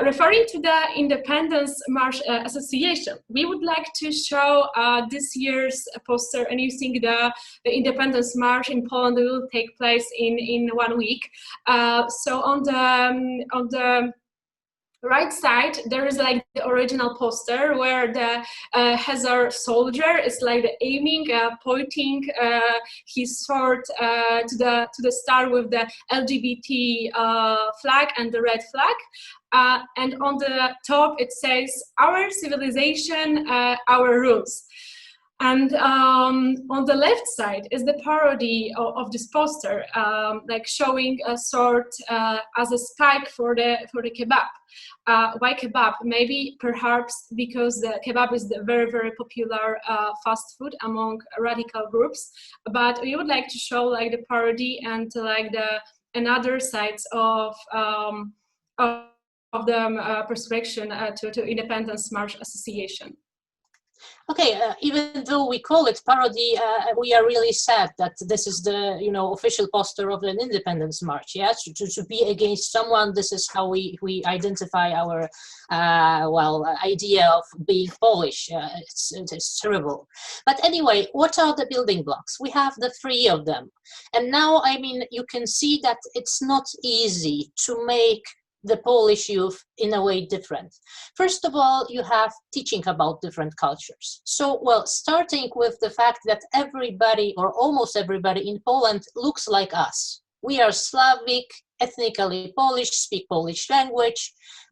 referring to the Independence March Association. We would like to show this year's poster, and you think the Independence March in Poland will take place in 1 week. So on the right side, there is like the original poster where the Hazar soldier is like aiming, pointing his sword to the star with the LGBT flag and the red flag. And on the top it says, "Our civilization, our rules." And on the left side is the parody of this poster, like showing a sword as a spike for the kebab. Why kebab? Maybe perhaps because the kebab is the very, very popular fast food among radical groups. But we would like to show like the parody and like the another sides of the persuasion to Independence March Association. Okay, even though we call it parody, we are really sad that this is the official poster of an independence march. Yeah, to be against someone, this is how we identify our idea of being Polish. It's terrible. But anyway, what are the building blocks? We have the 3 of them, and now I mean you can see that it's not easy to make the Polish youth in a way different. First of all, you have teaching about different cultures. So, well, starting with the fact that everybody or almost everybody in Poland looks like us. We are Slavic, ethnically Polish, speak Polish language,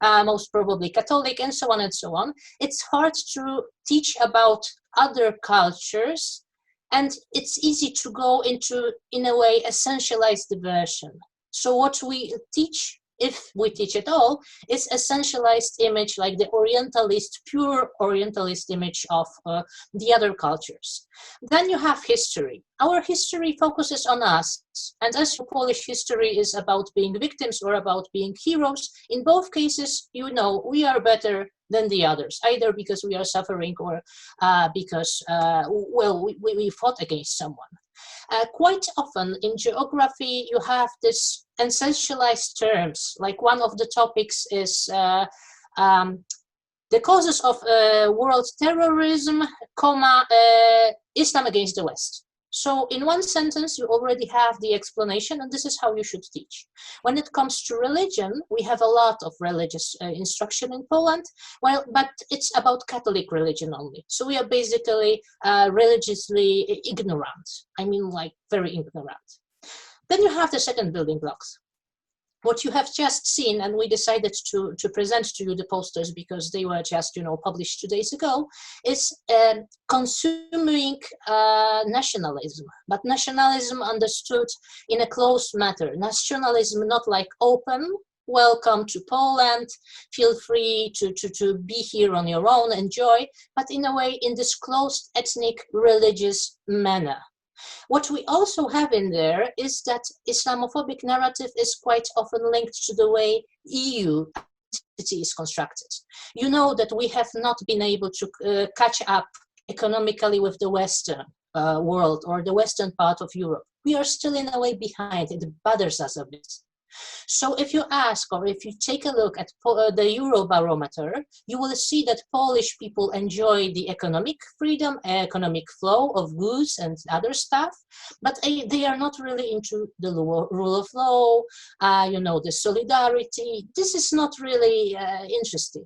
most probably Catholic, and so on and so on. It's hard to teach about other cultures, and it's easy to go into, in a way, essentialized version. So what we teach, if we teach at all, is essentialized image, like the Orientalist, pure Orientalist image of the other cultures. Then you have history. Our history focuses on us, and as Polish history is about being victims or about being heroes, in both cases, we are better than the others, either because we are suffering or because, we fought against someone. Quite often in geography, you have this essentialized terms, like one of the topics is the causes of world terrorism, Islam against the West. So in one sentence, you already have the explanation, and this is how you should teach. When it comes to religion, we have a lot of religious instruction in Poland, but it's about Catholic religion only. So we are basically religiously ignorant. I mean, like very ignorant. Then you have the second building blocks. What you have just seen, and we decided to present to you the posters because they were just, published 2 days ago, is consuming nationalism, but nationalism understood in a closed matter. Nationalism not like open, welcome to Poland, feel free to be here on your own, enjoy, but in a way in this closed ethnic religious manner. What we also have in there is that Islamophobic narrative is quite often linked to the way EU identity is constructed. You know that we have not been able to catch up economically with the Western. world or the western part of Europe. We are still in a way behind. It bothers us a bit. So if you ask, or if you take a look at the Eurobarometer, you will see that Polish people enjoy the economic freedom, economic flow of goods and other stuff, but they are not really into the rule of law, the solidarity. This is not really interesting.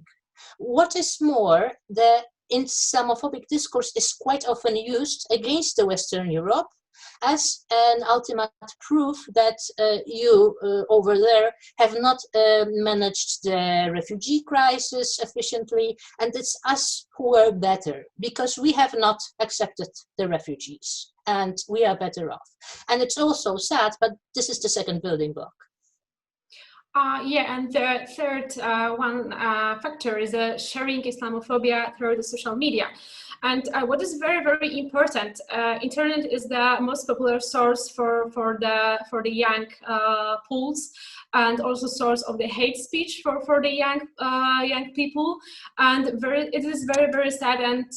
What is more, the Islamophobic discourse is quite often used against the Western Europe as an ultimate proof that you over there have not managed the refugee crisis efficiently, and it's us who are better because we have not accepted the refugees and we are better off. And it's also sad, but this is the second building block. Yeah, and the third factor is sharing Islamophobia through the social media. And what is very, very important, internet is the most popular source for the young pools, and also source of the hate speech for the young people. And it is very, very sad and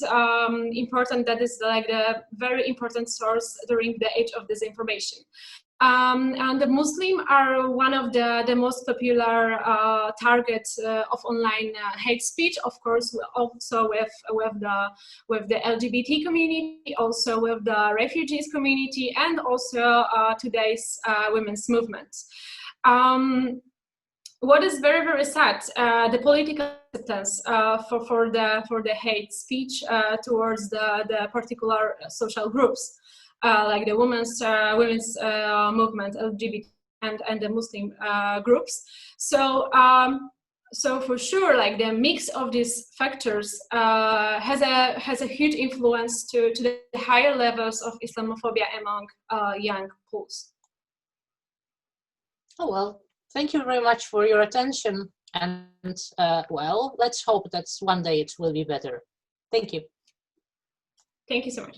important that is like the very important source during the age of disinformation. And the Muslims are one of the most popular targets of online hate speech. Of course, also with the LGBT community, also with the refugees community, and also today's women's movement. What is very, very sad, the political acceptance for the hate speech towards the particular social groups. Like the women's movement, LGBT, and the Muslim groups. So for sure, like the mix of these factors has a huge influence to the higher levels of Islamophobia among young pools. Oh well, thank you very much for your attention, and well, let's hope that one day it will be better. Thank you. Thank you so much.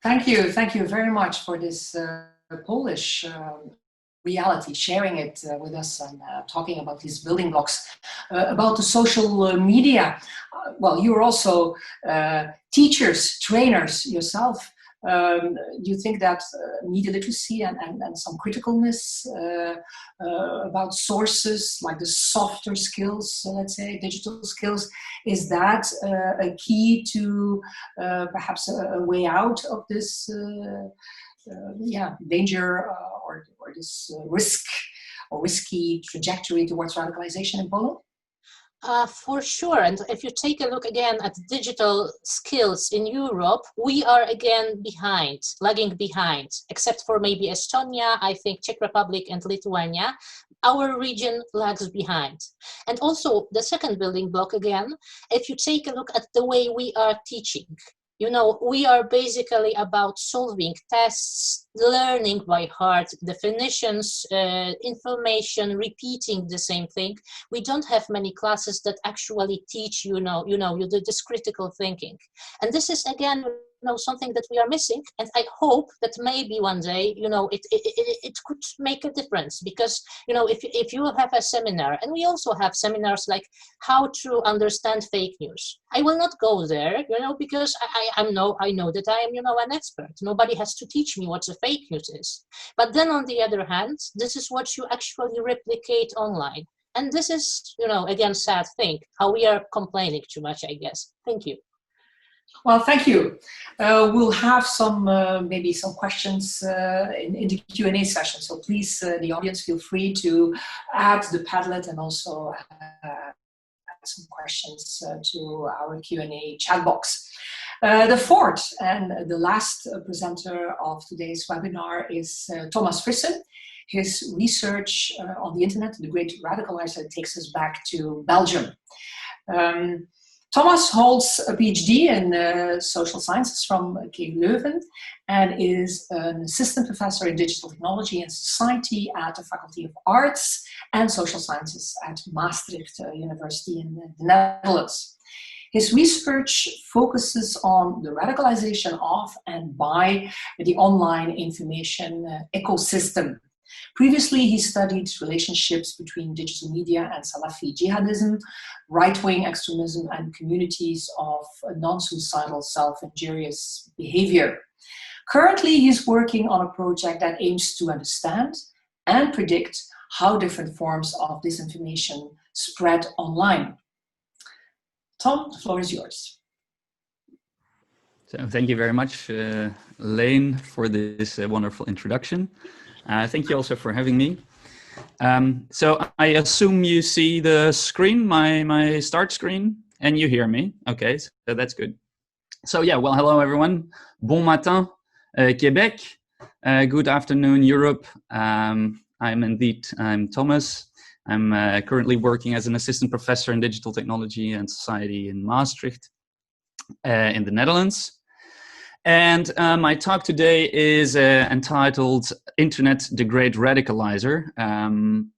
Thank you very much for this Polish reality, sharing it with us and talking about these building blocks, about the social media. Well, you're also teachers, trainers yourself. Do you think that media literacy and some criticalness about sources, like the softer skills, let's say digital skills, is that a key to perhaps a way out of this danger or this risk or risky trajectory towards radicalization in Poland? For sure, and if you take a look again at digital skills in Europe, we are again behind, lagging behind, except for maybe Estonia, I think Czech Republic and Lithuania. Our region lags behind. And also the second building block again, if you take a look at the way we are teaching, we are basically about solving tests, learning by heart, definitions, information, repeating the same thing. We don't have many classes that actually teach this critical thinking. And this is again, something that we are missing. And I hope that maybe one day, it could make a difference, because, if you have a seminar, and we also have seminars like how to understand fake news. I will not go there, because I know that I am, an expert. Nobody has to teach me what a fake news is. But then on the other hand, this is what you actually replicate online. And this is, again, sad thing, how we are complaining too much, I guess. Thank you. Well, thank you. We'll have maybe some questions in the Q&A session. So please, the audience, feel free to add the Padlet and also add some questions to our Q&A chat box. The fourth and the last presenter of today's webinar is Thomas Frissen. His research on the internet, The Great Radicalizer, takes us back to Belgium. Thomas holds a PhD in social sciences from KU Leuven and is an assistant professor in digital technology and society at the Faculty of Arts and Social Sciences at Maastricht University in the Netherlands. His research focuses on the radicalization of and by the online information ecosystem. Previously, he studied relationships between digital media and Salafi jihadism, right-wing extremism, and communities of non-suicidal self-injurious behavior. Currently, he's working on a project that aims to understand and predict how different forms of disinformation spread online. Tom, the floor is yours. So thank you very much, Lane, for this wonderful introduction. Thank you also for having me. So I assume you see the screen, my start screen, and you hear me. Okay, so that's good. So yeah, well, hello everyone. Bon matin, Quebec. Good afternoon, Europe. I'm Thomas. I'm currently working as an assistant professor in digital technology and society in Maastricht, in the Netherlands. And my talk today is entitled Internet the Great Radicalizer. And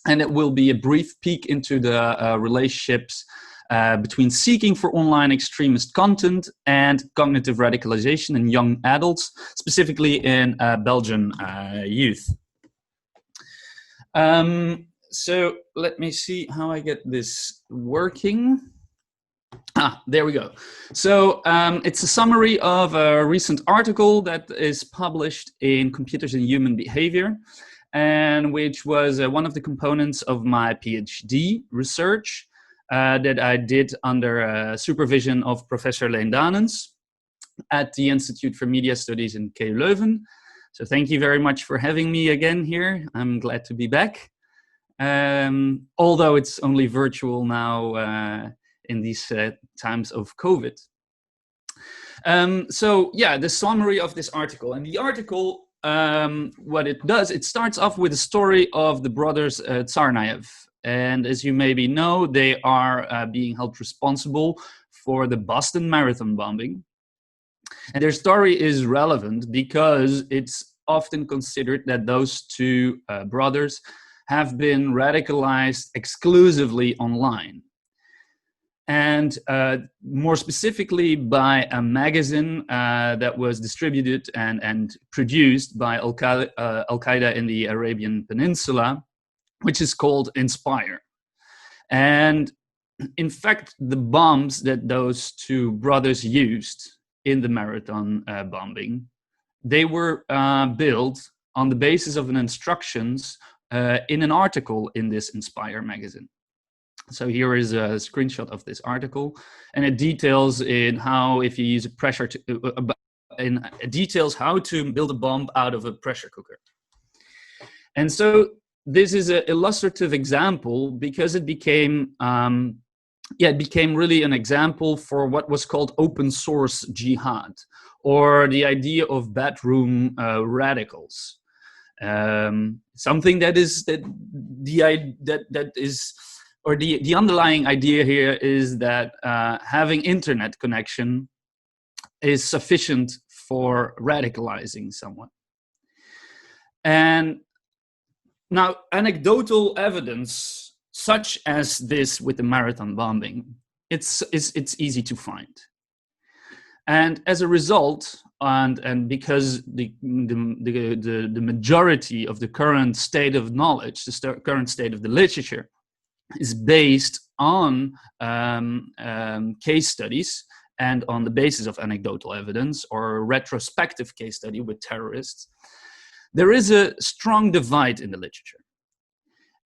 it will be a brief peek into the relationships between seeking for online extremist content and cognitive radicalization in young adults, specifically in Belgian youth. So let me see how I get this working. There we go. So it's a summary of a recent article that is published in Computers and Human Behavior, and which was one of the components of my PhD research that I did under supervision of Professor Leen Danens at the Institute for Media Studies in KU Leuven. So thank you very much for having me again here. I'm glad to be back. Although it's only virtual now in these times of COVID. So yeah, the summary of this article. And the article, what it does, it starts off with a story of the brothers Tsarnaev. And as you maybe know, they are being held responsible for the Boston Marathon bombing. And their story is relevant because it's often considered that those two brothers have been radicalized exclusively online. And more specifically by a magazine that was distributed and produced by Al-Qaeda in the Arabian Peninsula, which is called Inspire. And in fact, the bombs that those two brothers used in the marathon bombing, they were built on the basis of an instructions in an article in this Inspire magazine. So here is a screenshot of this article, and it details in how, if you use a pressure, it details how to build a bomb out of a pressure cooker. And so this is an illustrative example because it became, it became really an example for what was called open source jihad, or the idea of bedroom radicals. Something that is the underlying idea here is that having internet connection is sufficient for radicalizing someone. And now, anecdotal evidence such as this with the marathon bombing, it's easy to find. And as a result, and because the majority of the current state of knowledge, the current state of the literature, is based on case studies and on the basis of anecdotal evidence or a retrospective case study with terrorists, there is a strong divide in the literature.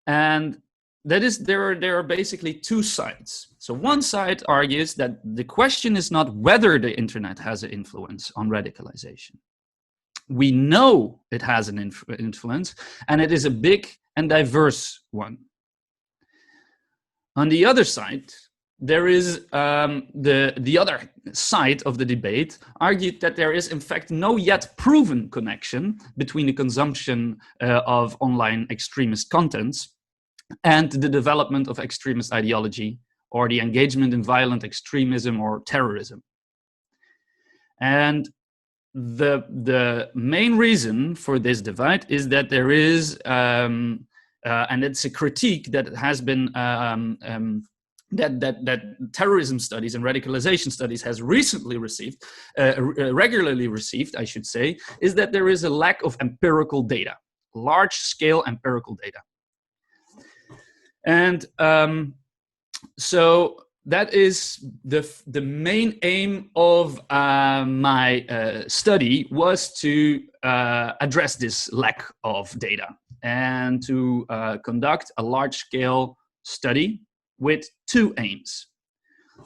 And that is, there are basically two sides. So one side argues that the question is not whether the internet has an influence on radicalization. We know it has an influence, and it is a big and diverse one. On the other side, there is the other side of the debate argued that there is in fact no yet proven connection between the consumption of online extremist contents and the development of extremist ideology or the engagement in violent extremism or terrorism. And the main reason for this divide is that there is and it's a critique that has been that terrorism studies and radicalization studies has recently received, regularly received, I should say, is that there is a lack of empirical data, large-scale empirical data. And so that is the main aim of my study was to address this lack of data and to conduct a large-scale study with two aims.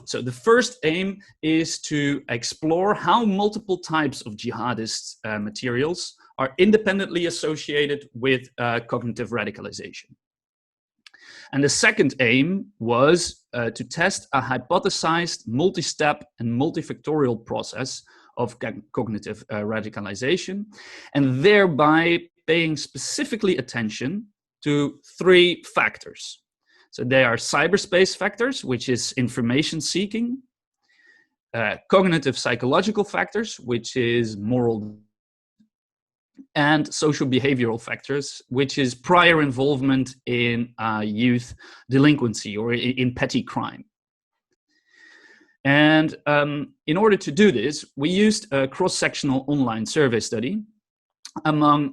So the first aim is to explore how multiple types of jihadist materials are independently associated with cognitive radicalization. And the second aim was to test a hypothesized multi-step and multifactorial process of cognitive radicalization, and thereby paying specifically attention to three factors. So they are cyberspace factors, which is information seeking, cognitive psychological factors, which is moral, and social behavioral factors, which is prior involvement in youth delinquency or in petty crime. And in order to do this, we used a cross-sectional online survey study among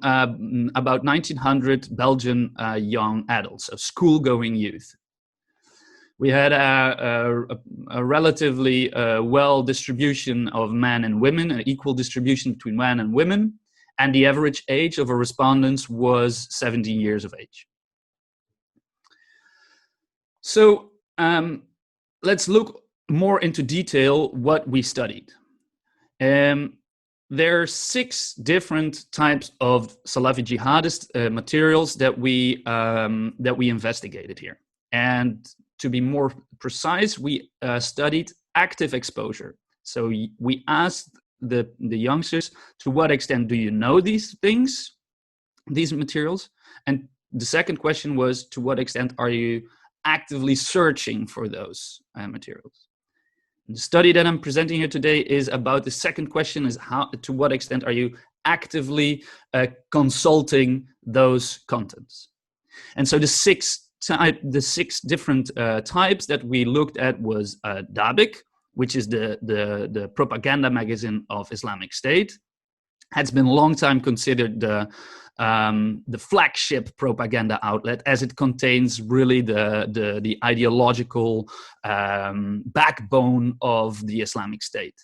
about 1,900 Belgian young adults, so school-going youth. We had a relatively well distribution of men and women, an equal distribution between men and women, and the average age of our respondents was 17 years of age. So let's look more into detail what we studied. There are 6 different types of Salafi jihadist materials that we investigated here. And to be more precise, we studied active exposure. So we asked the youngsters, to what extent do you know these things, these materials? And the second question was, to what extent are you actively searching for those materials? The study that I'm presenting here today is about the second question, is to what extent are you actively consulting those contents? And so the six different types that we looked at was Dabik, which is the propaganda magazine of Islamic State. Has been a long time considered the flagship propaganda outlet, as it contains really the ideological backbone of the Islamic State.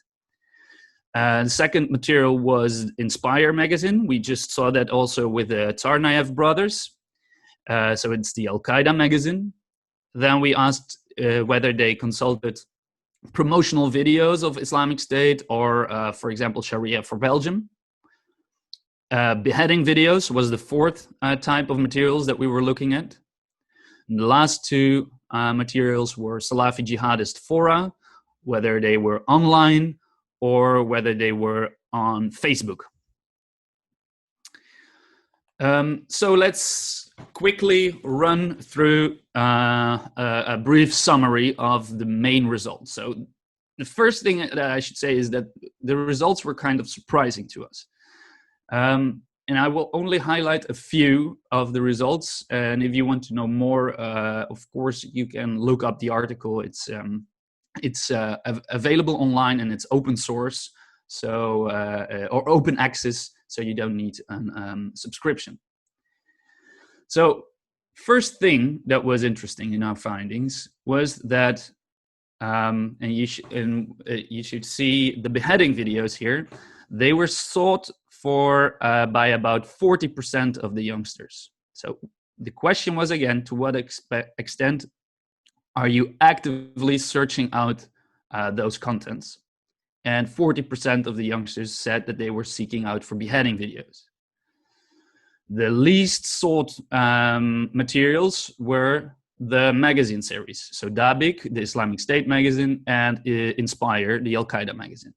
The second material was Inspire magazine. We just saw that also with the Tsarnaev brothers. So it's the Al-Qaeda magazine. Then we asked whether they consulted promotional videos of Islamic State or, for example, Sharia for Belgium. Beheading videos was the fourth type of materials that we were looking at. And the last two materials were Salafi jihadist fora, whether they were online or whether they were on Facebook. So let's quickly run through a brief summary of the main results. So the first thing that I should say is that the results were kind of surprising to us. And I will only highlight a few of the results. And if you want to know more, of course, you can look up the article. It's available online and it's open source, so or open access, so you don't need a subscription. So first thing that was interesting in our findings was that, and you should see the beheading videos here. They were sought for by about 40% of the youngsters. So the question was, again, to what extent are you actively searching out those contents? And 40% of the youngsters said that they were seeking out for beheading videos. The least sought materials were the magazine series. So Dabik, the Islamic State magazine, and Inspire, the Al-Qaeda magazine.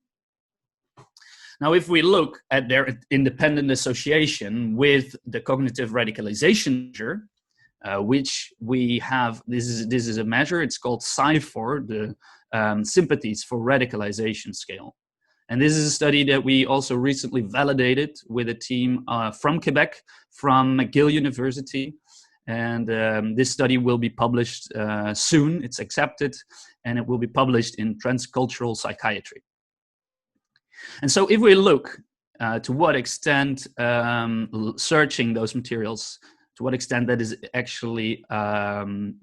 Now, if we look at their independent association with the cognitive radicalization measure, which we have, this is a measure, it's called SIFOR, the Sympathies for Radicalization Scale. And this is a study that we also recently validated with a team from Quebec, from McGill University. And this study will be published soon. It's accepted, and it will be published in Transcultural Psychiatry. And so if we look to what extent searching those materials, to what extent that is actually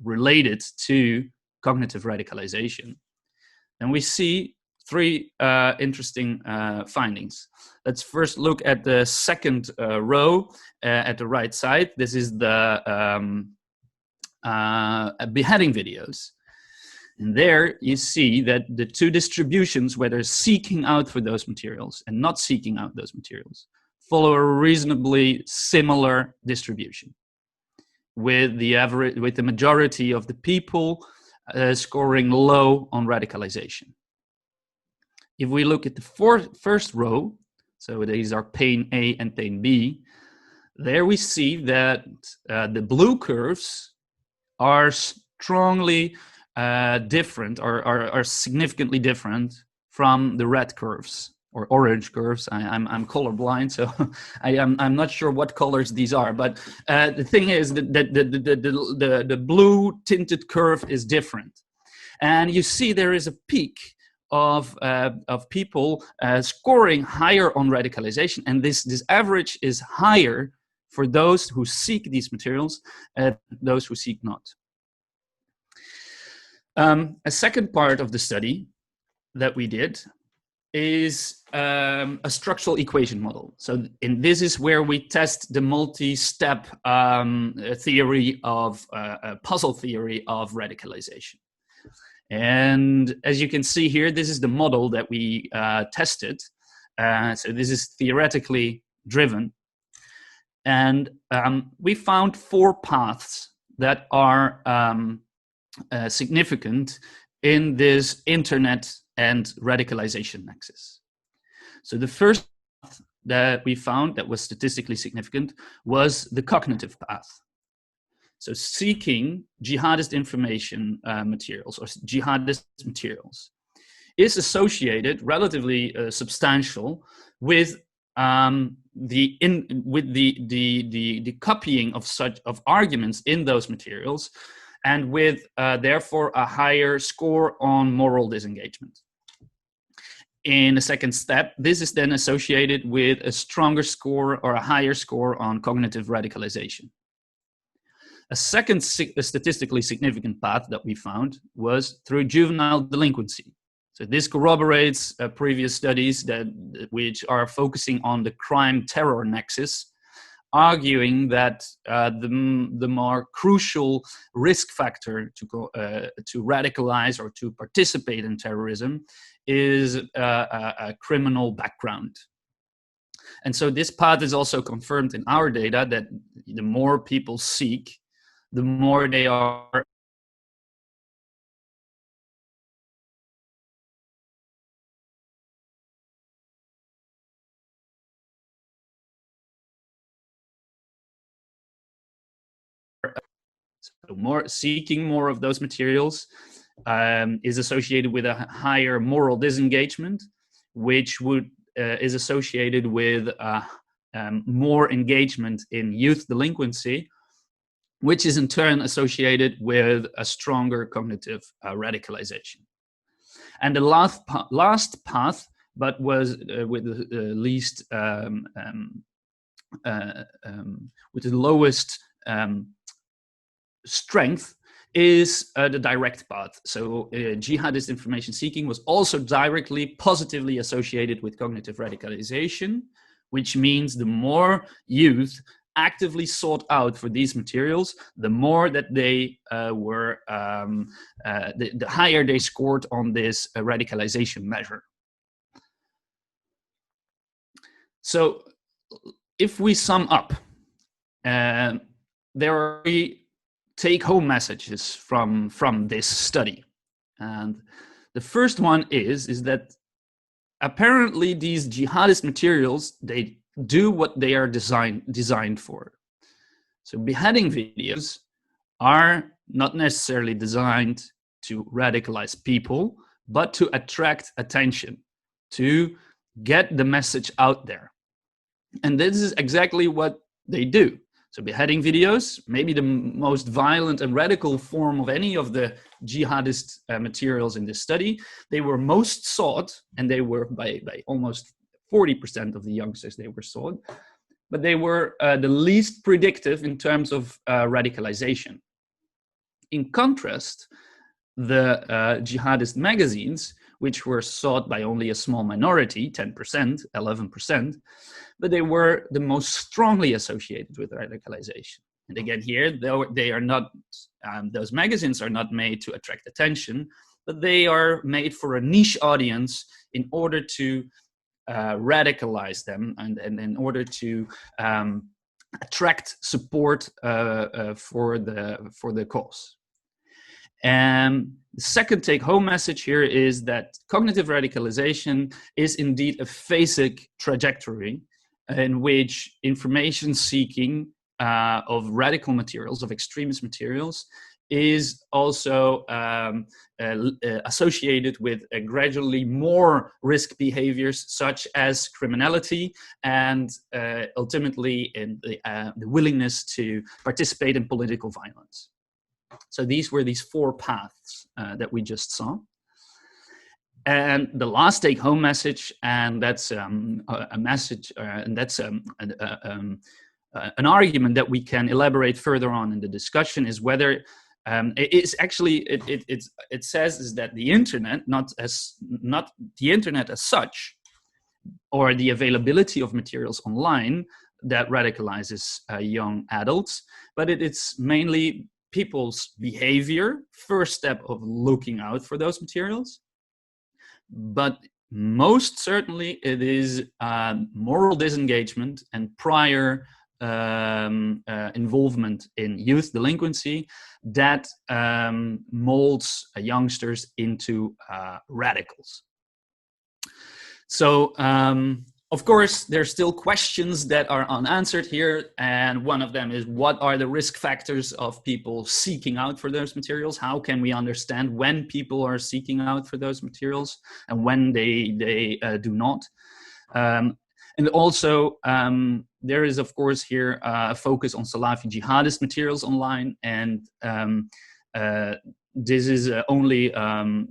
related to cognitive radicalization, then we see three interesting findings. Let's first look at the second row at the right side. This is the beheading videos. And there you see that the two distributions, whether seeking out for those materials and not seeking out those materials, follow a reasonably similar distribution, with the majority of the people scoring low on radicalization. If we look at the first row, so these are pane A and pane B, there we see that the blue curves are strongly different, or are significantly different from the red curves or orange curves. I'm colorblind, so I'm not sure what colors these are. But the thing is that the blue tinted curve is different, and you see there is a peak of people scoring higher on radicalization, and this average is higher for those who seek these materials and those who seek not. A second part of the study that we did is a structural equation model. So this is where we test the multi-step theory of puzzle theory of radicalization. And as you can see here, this is the model that we tested. So this is theoretically driven. And we found 4 paths that are significant in this internet and radicalization nexus. So the first path that we found that was statistically significant was the cognitive path. So seeking jihadist information materials or jihadist materials is associated, relatively substantial, with the copying of arguments in those materials, and with therefore a higher score on moral disengagement. In a second step, this is then associated with a stronger score or a higher score on cognitive radicalization. A second statistically significant path that we found was through juvenile delinquency. So this corroborates previous studies which are focusing on the crime-terror nexus, arguing that the more crucial risk factor to radicalize or to participate in terrorism is a criminal background. And so this path is also confirmed in our data, that the more people seek, the more they are seeking more of those materials is associated with a higher moral disengagement, which is associated with more engagement in youth delinquency, which is in turn associated with a stronger cognitive radicalization. And the last path, but was with the least, with the lowest strength, is the direct path. So jihadist information seeking was also directly positively associated with cognitive radicalization, which means the more youth actively sought out for these materials, the more that they the higher they scored on this radicalization measure. So if we sum up, there are 3 take-home messages from this study. And the first one is that apparently these jihadist materials, they do what they are designed for. So beheading videos are not necessarily designed to radicalize people, but to attract attention, to get the message out there. And this is exactly what they do. So beheading videos, maybe the most violent and radical form of any of the jihadist materials in this study, they were most sought, and they were by almost 40% of the youngsters they were sought, but they were the least predictive in terms of radicalization. In contrast, the jihadist magazines, which were sought by only a small minority, 10%, 11%, but they were the most strongly associated with radicalization. And again, here, though they are not, those magazines are not made to attract attention, but they are made for a niche audience in order to radicalize them and in order to attract support for the cause. And the second take-home message here is that cognitive radicalization is indeed a phasic trajectory in which information seeking of radical materials, of extremist materials, is also associated with a gradually more risk behaviors such as criminality and ultimately in the willingness to participate in political violence. So these were these four paths that we just saw. And the last take-home message, and that's a message, and that's an argument that we can elaborate further on in the discussion, is whether it says is that the internet, not the internet as such, or the availability of materials online that radicalizes young adults, but it's mainly people's behavior, first step of looking out for those materials. But most certainly it is moral disengagement and prior involvement in youth delinquency that molds youngsters into radicals. So, of course, there's still questions that are unanswered here, and one of them is, what are the risk factors of people seeking out for those materials? How can we understand when people are seeking out for those materials and when they do not? And also, there is, of course, here a focus on Salafi jihadist materials online, and this is only,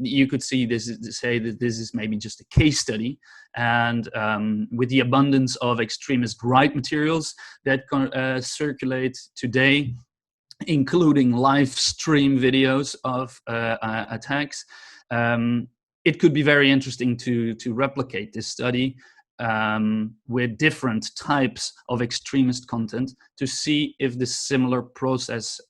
you could see this is, say that this is maybe just a case study, and with the abundance of extremist right materials that circulate today, including live stream videos of attacks, it could be very interesting to replicate this study with different types of extremist content to see if this similar process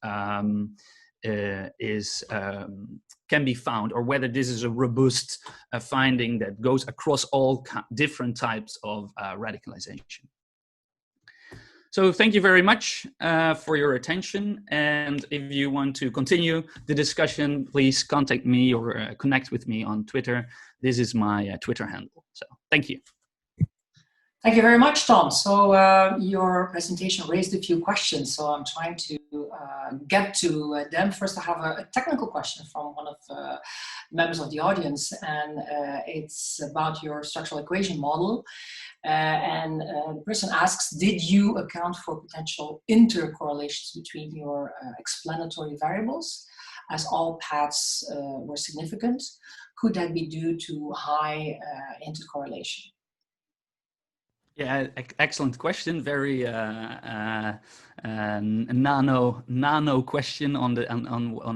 can be found, or whether this is a robust finding that goes across all different types of radicalization. So thank you very much for your attention, and if you want to continue the discussion, please contact me or connect with me on Twitter. This is my Twitter handle. So thank you. Thank you very much, Tom. So your presentation raised a few questions, so I'm trying to get to them. First, I have a technical question from one of the members of the audience, and it's about your structural equation model. The person asks, did you account for potential intercorrelations between your explanatory variables, as all paths were significant? Could that be due to high intercorrelation? Yeah, excellent question. Very nano question on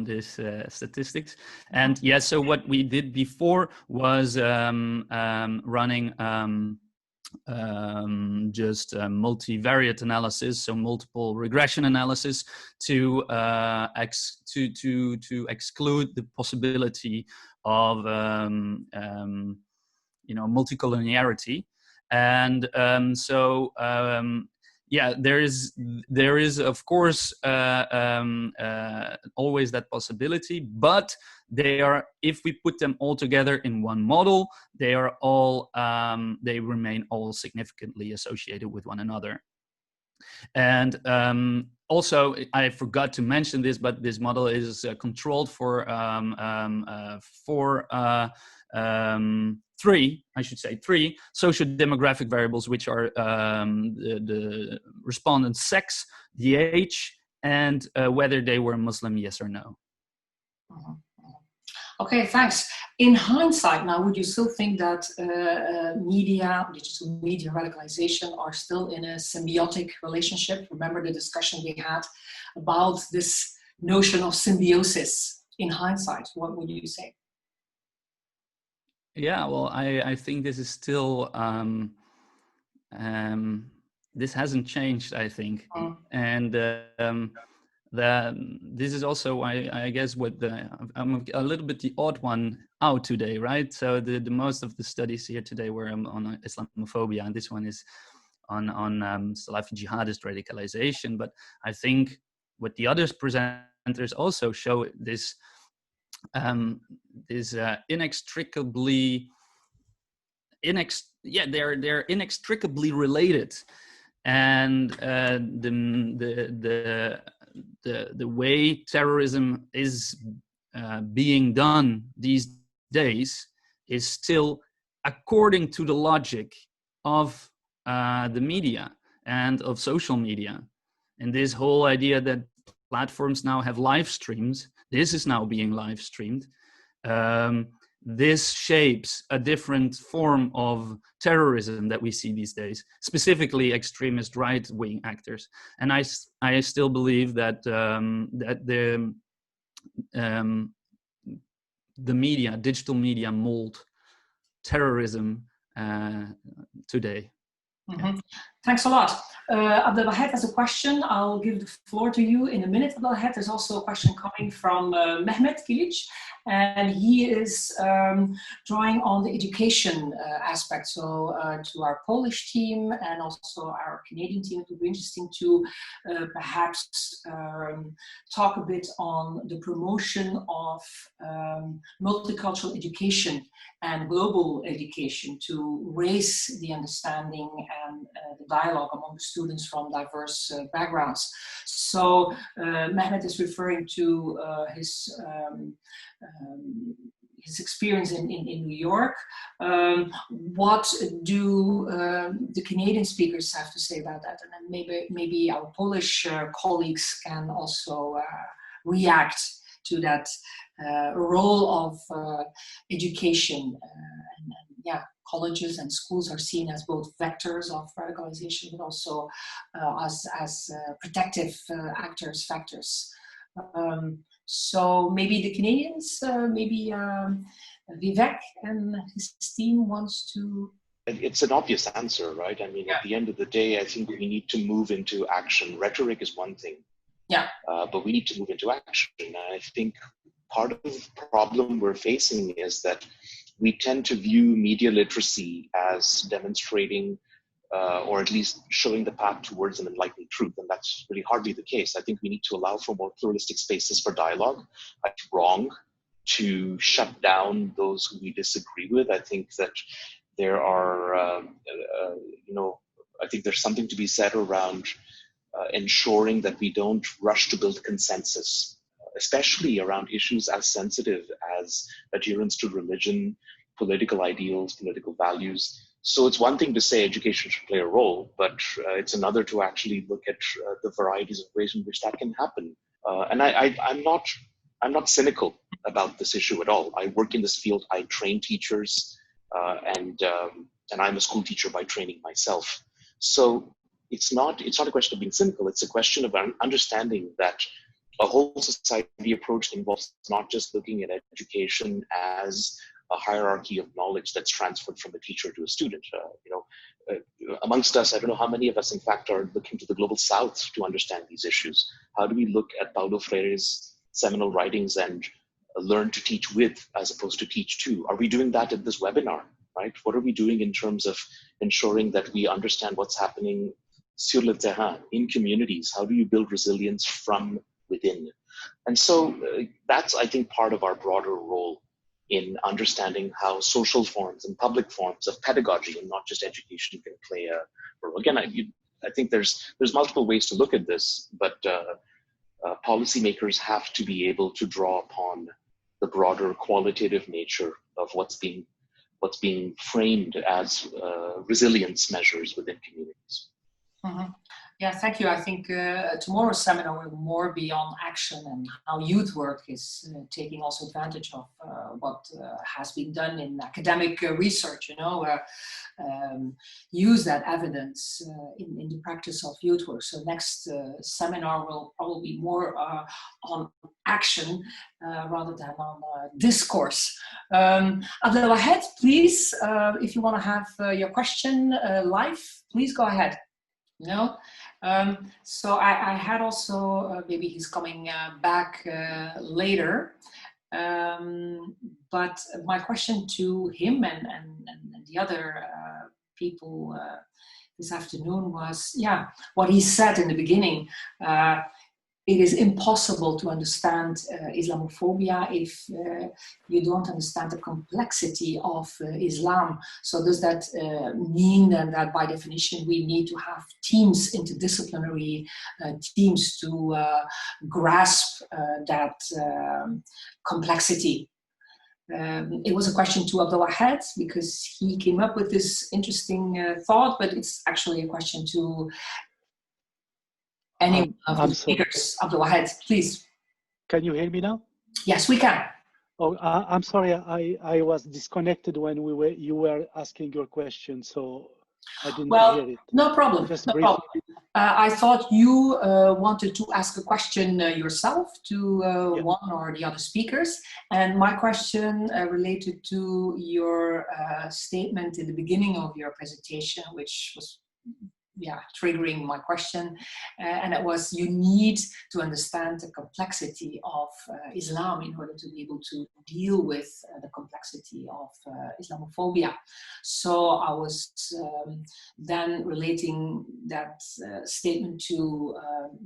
this statistics. And yeah, so what we did before was running just multivariate analysis, so multiple regression analysis to exclude the possibility of multicollinearity. And yeah, there is of course always that possibility, but they are, if we put them all together in one model, they are all they remain all significantly associated with one another. And also, I forgot to mention this, but this model is controlled for three socio-demographic variables, which are the respondent's sex, the age, and whether they were Muslim, yes or no. Okay, thanks. In hindsight, now, would you still think that digital media radicalization are still in a symbiotic relationship? Remember the discussion we had about this notion of symbiosis in hindsight? What would you say? Yeah, well, I think this is still, this hasn't changed, I think. And this is also why I guess I'm a little bit the odd one out today, right? So the most of the studies here today were on Islamophobia, and this one is on Salafi jihadist radicalization. But I think what the other presenters also show this inextricably they're inextricably related, and the way terrorism is being done these days is still according to the logic of the media and of social media, and this whole idea that platforms now have live streams. This is now being live streamed. This shapes a different form of terrorism that we see these days, specifically extremist right-wing actors. And I still believe that the media, digital media, mold terrorism today. Mm-hmm. Yeah. Thanks a lot. Abdelwahed has a question. I'll give the floor to you in a minute, Abdelwahed. There's also a question coming from Mehmet Kilic, and he is drawing on the education aspect. So to our Polish team and also our Canadian team, it would be interesting to perhaps talk a bit on the promotion of multicultural education and global education to raise the understanding and the dialogue among the students from diverse backgrounds. So Mehmet is referring to his experience in New York. What do the Canadian speakers have to say about that? And then maybe our Polish colleagues can also react to that role of education. And yeah, colleges and schools are seen as both vectors of radicalization, but also as protective factors. So maybe the Canadians, maybe Vivek and his team wants to. It's an obvious answer, right? I mean, at the end of the day, I think we need to move into action. Rhetoric is one thing, but we need to move into action. And I think part of the problem we're facing is that we tend to view media literacy as demonstrating or at least showing the path towards an enlightened truth. And that's really hardly the case. I think we need to allow for more pluralistic spaces for dialogue. It's wrong to shut down those who we disagree with. I think that there are, I think there's something to be said around ensuring that we don't rush to build consensus, especially around issues as sensitive as adherence to religion, political ideals, political values. So it's one thing to say education should play a role, but it's another to actually look at the varieties of ways in which that can happen. And I'm not cynical about this issue at all. I work in this field. I train teachers, and I'm a school teacher by training myself. So it's not a question of being cynical. It's a question of understanding that a whole society approach involves not just looking at education as a hierarchy of knowledge that's transferred from a teacher to a student. Amongst us, I don't know how many of us, in fact, are looking to the global south to understand these issues. How do we look at Paulo Freire's seminal writings and learn to teach with as opposed to teach to? Are we doing that at this webinar, right? What are we doing in terms of ensuring that we understand what's happening sur le terrain, in communities? How do you build resilience from within? And so that's, I think, part of our broader role in understanding how social forms and public forms of pedagogy and not just education can play a role. Again, I think there's multiple ways to look at this, but policymakers have to be able to draw upon the broader qualitative nature of what's being framed as resilience measures within communities. Mm-hmm. Yeah, thank you. I think tomorrow's seminar will more be on action and how youth work is taking also advantage of what has been done in academic research, use that evidence in the practice of youth work. So next seminar will probably be more on action rather than on discourse. Abdelwahed, please, if you want to have your question live, please go ahead. No, so I had also maybe he's coming back later, but my question to him and the other people this afternoon was, yeah, what he said in the beginning. It is impossible to understand Islamophobia if you don't understand the complexity of Islam. So does that mean that by definition we need to have teams, interdisciplinary teams to grasp that complexity? It was a question to Abdelwahed because he came up with this interesting thought, but it's actually a question to any of the speakers. Abdelwahed, please. Can you hear me now? Yes, we can. Oh, I'm sorry, I was disconnected when you were asking your question, so I didn't hear it. No problem. Just no briefly. problem. I thought you wanted to ask a question yourself to one or the other speakers, and my question related to your statement in the beginning of your presentation, which was triggering my question, and it was, you need to understand the complexity of Islam in order to be able to deal with the complexity of Islamophobia. So I was then relating that statement to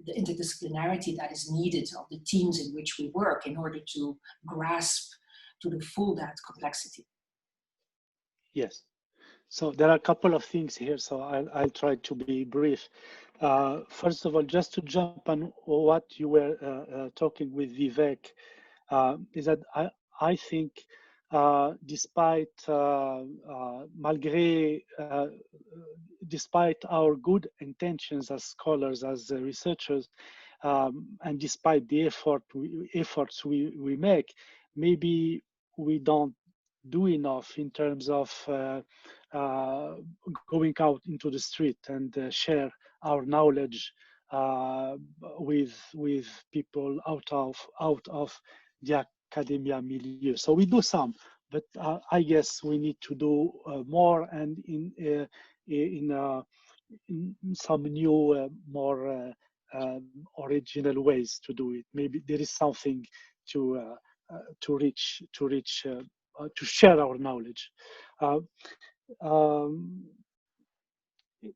the interdisciplinarity that is needed of the teams in which we work in order to grasp to the full that complexity. Yes. So there are a couple of things here, so I'll try to be brief. First of all, just to jump on what you were talking with Vivek, is that I think despite our good intentions as scholars, as researchers, and despite the efforts we make, maybe we don't do enough in terms of going out into the street and share our knowledge with people out of the academia milieu. So we do some, but I guess we need to do more, and in some new, more original ways to do it. Maybe there is something to share our knowledge.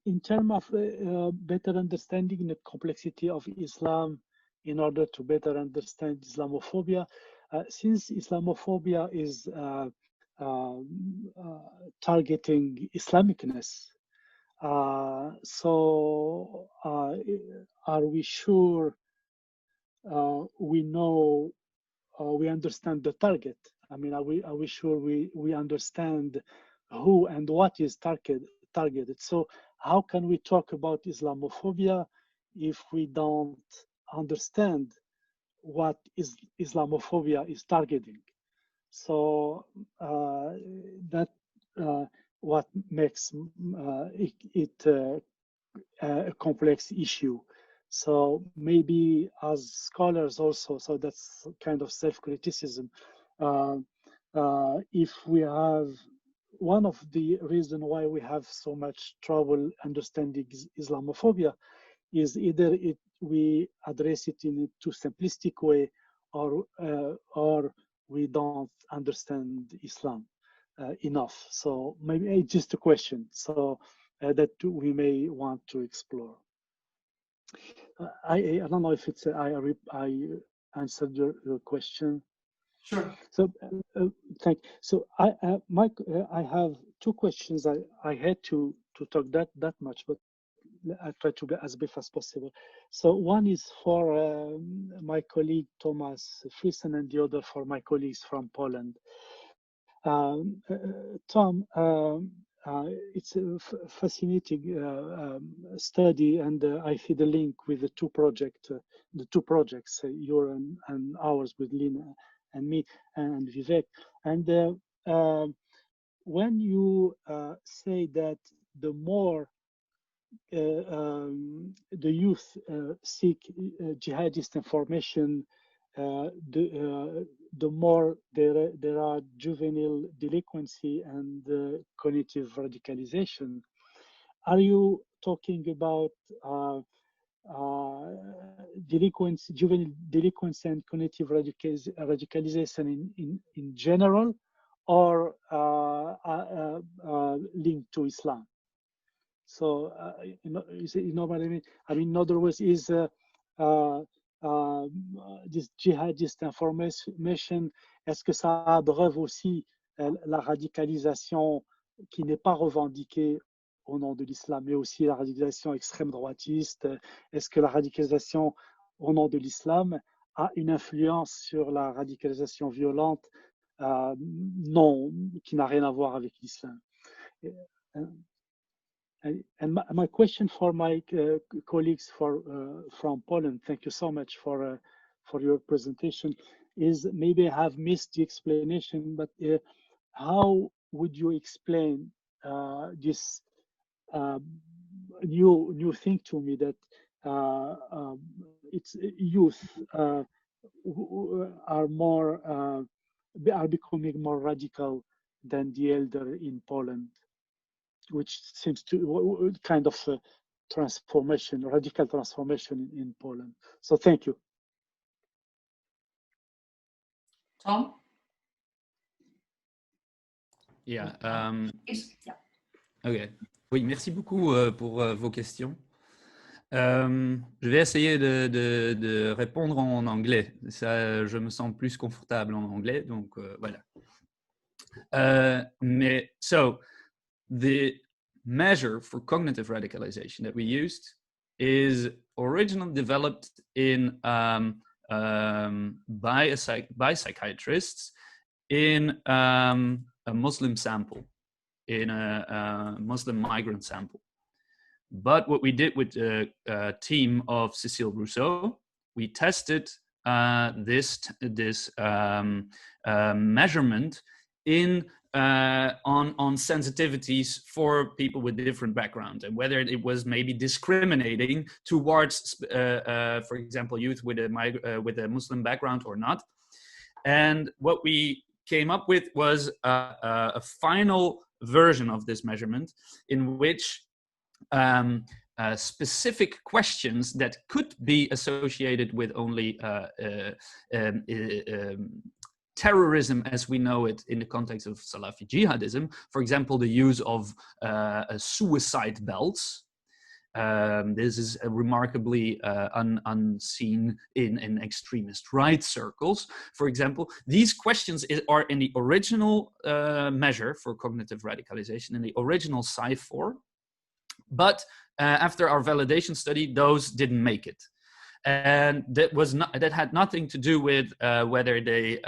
In terms of better understanding the complexity of Islam in order to better understand Islamophobia, since Islamophobia is targeting Islamicness, so are we sure we know, we understand the target? I mean, are we sure we understand who and what is targeted? So how can we talk about Islamophobia if we don't understand what Islamophobia is targeting? So that what makes it a complex issue. So maybe as scholars also, so that's kind of self-criticism. If we have, one of the reasons why we have so much trouble understanding Islamophobia is either we address it in a too simplistic way, or we don't understand Islam enough. So maybe it's just a question, so that we may want to explore. I don't know if it's I answered your question. Sure. So thank you. So I have two questions. I had to talk that much, but I try to be as brief as possible. So one is for my colleague Thomas Friesen, and the other for my colleagues from Poland. Tom, it's a fascinating study, and I see the link with the two projects, your and ours with Lina and me and Vivek. And when you say that the more the youth seek jihadist information, the more there are juvenile delinquency and cognitive radicalization. Are you talking about juvenile delinquency and cognitive radicalization in general, or linked to Islam? So, you know what I mean? I mean, in other words, is this jihadist information, est-ce que ça abreuve aussi la radicalisation qui n'est pas revendiquée au nom de l'islam, mais aussi la radicalisation extrême droitiste? Est-ce que la radicalisation au nom de l'islam a une influence sur la radicalisation violente non, qui n'a rien à voir avec l'islam? And my question for my colleagues from Poland, thank you so much for your presentation, is maybe I have missed the explanation, but how would you explain this new thing to me, that it's youth are becoming more radical than the elder in Poland, which seems to kind of transformation, radical transformation in Poland. So thank you. Tom? Yeah. Yeah. Ok. Oui, merci beaucoup pour vos questions. Je vais essayer de répondre en anglais. Ça, je me sens plus confortable en anglais, donc voilà. So, the measure for cognitive radicalization that we used is originally developed in by psychiatrists in a Muslim sample, in a Muslim migrant sample. But what we did with the team of Cécile Rousseau, we tested this measurement on sensitivities for people with different backgrounds, and whether it was maybe discriminating towards, for example, youth with a Muslim background or not. And what we came up with was a final version of this measurement, in which specific questions that could be associated with only terrorism as we know it in the context of Salafi jihadism, for example, the use of suicide belts. This is remarkably unseen in extremist right circles. For example, these questions are in the original measure for cognitive radicalization, in the original Sci4, but after our validation study, those didn't make it. And that had nothing to do with whether they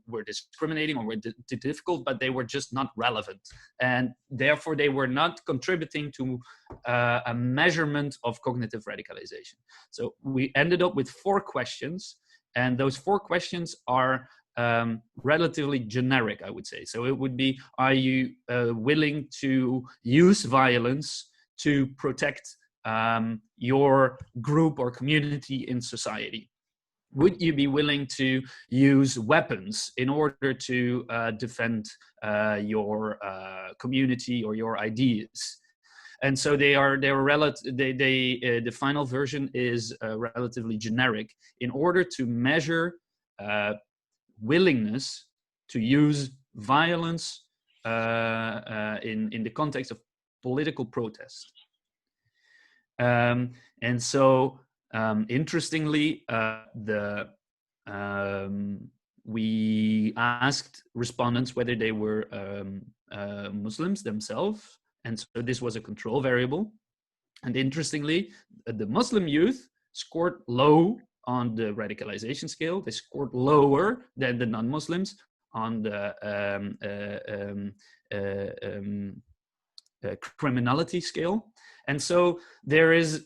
were discriminating or were difficult, but they were just not relevant, and therefore they were not contributing to a measurement of cognitive radicalization. So we ended up with 4 questions, and those 4 questions are relatively generic, I would say. So it would be: are you willing to use violence to protect your group or community in society? Would you be willing to use weapons in order to defend your community or your ideas? And so the final version is relatively generic in order to measure willingness to use violence in the context of political protest. And so, interestingly, we asked respondents whether they were Muslims themselves, and so this was a control variable. And interestingly, the Muslim youth scored low on the radicalization scale. They scored lower than the non-Muslims on the criminality scale. And so there is